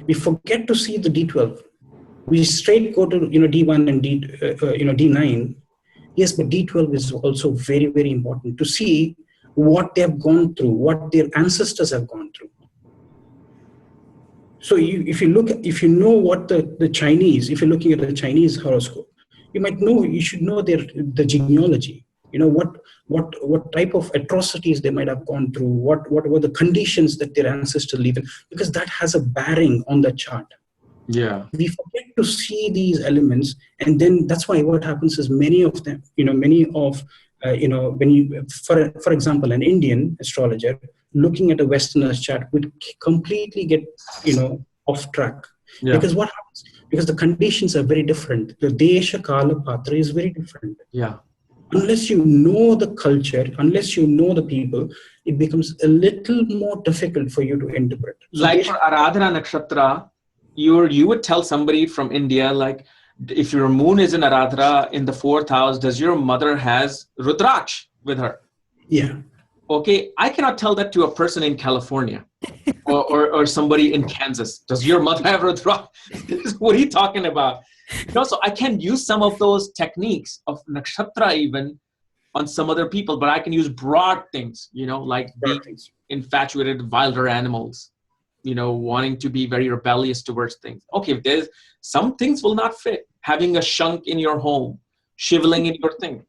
We forget to see the D12. We straight go to D1 and D9. Yes, but D12 is also very, very important to see what they have gone through, what their ancestors have gone through. So if you know what the Chinese, if you're looking at the Chinese horoscope, you should know the genealogy. What type of atrocities they might have gone through, what were the conditions that their ancestors lived in, because that has a bearing on the chart. Yeah. We forget to see these elements, and then that's why what happens is when you, for example, an Indian astrologer looking at a Westerner's chart would completely get, off track. Yeah. Because what happens? Because the conditions are very different. The Desha Kala Patra is very different. Yeah. Unless you know the culture, unless you know the people, it becomes a little more difficult for you to interpret. So like for Aradhana Nakshatra, you would tell somebody from India, like, if your moon is in Aradhana in the 4th house, does your mother has Rudraksh with her? Yeah. Okay, I cannot tell that to a person in California or somebody in Kansas. Does your mother have Rudraksh? What are you talking about? So I can use some of those techniques of nakshatra even on some other people, but I can use broad things, like being infatuated with wilder animals, wanting to be very rebellious towards things. Okay, there's some things will not fit. Having a shunk in your home, shiveling in your thing,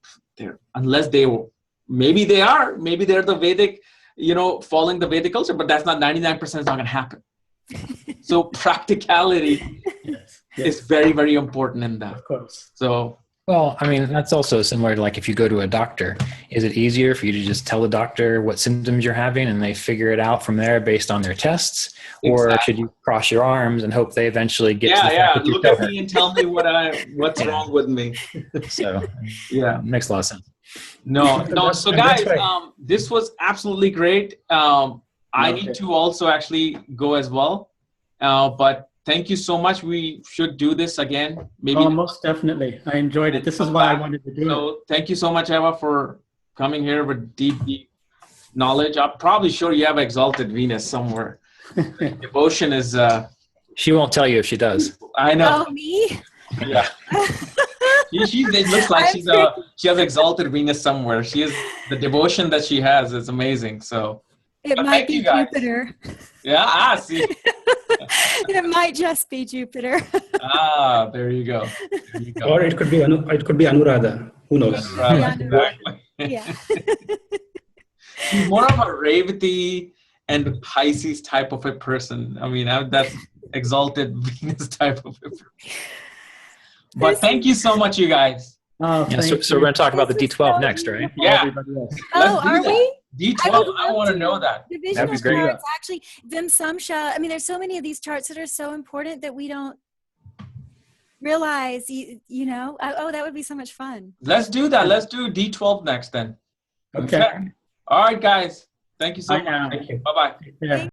unless maybe they're the Vedic, following the Vedic culture, but that's not 99% is not going to happen. So practicality is very, very important in that. Of course. So, well, I mean, that's also similar to like if you go to a doctor. Is it easier for you to just tell the doctor what symptoms you're having and they figure it out from there based on their tests? Or should you cross your arms and hope they eventually get to the fact that look at me and tell me what's wrong with me? So, makes a lot of sense. No. So guys, this was absolutely great. I need to also actually go as well. But thank you so much. We should do this again. Maybe. Most definitely. I enjoyed it. This is why I wanted to do it. So thank you so much, Eva, for coming here with deep knowledge. I'm probably sure you have exalted Venus somewhere. Devotion is... she won't tell you if she does. I know. Oh, me? Yeah. It looks like she has exalted Venus somewhere. She is, the devotion that she has is amazing. So it might be Jupiter. Yeah, see. It might just be Jupiter. There you go. Or it could be Anuradha. Who knows? Exactly. Yeah. She's more of a Revati and Pisces type of a person. I mean, that's exalted Venus type of a person. But thank you so much, you guys. So we're going to talk about the D12 next, right? Yeah. Are we? D12, I want to know that. Divisional charts, actually, Vimsamsha. I mean, there's so many of these charts that are so important that we don't realize, that would be so much fun. Let's do that. Let's do D12 next then. Okay. All right, guys. Thank you so much. Bye now. Bye-bye. Yeah.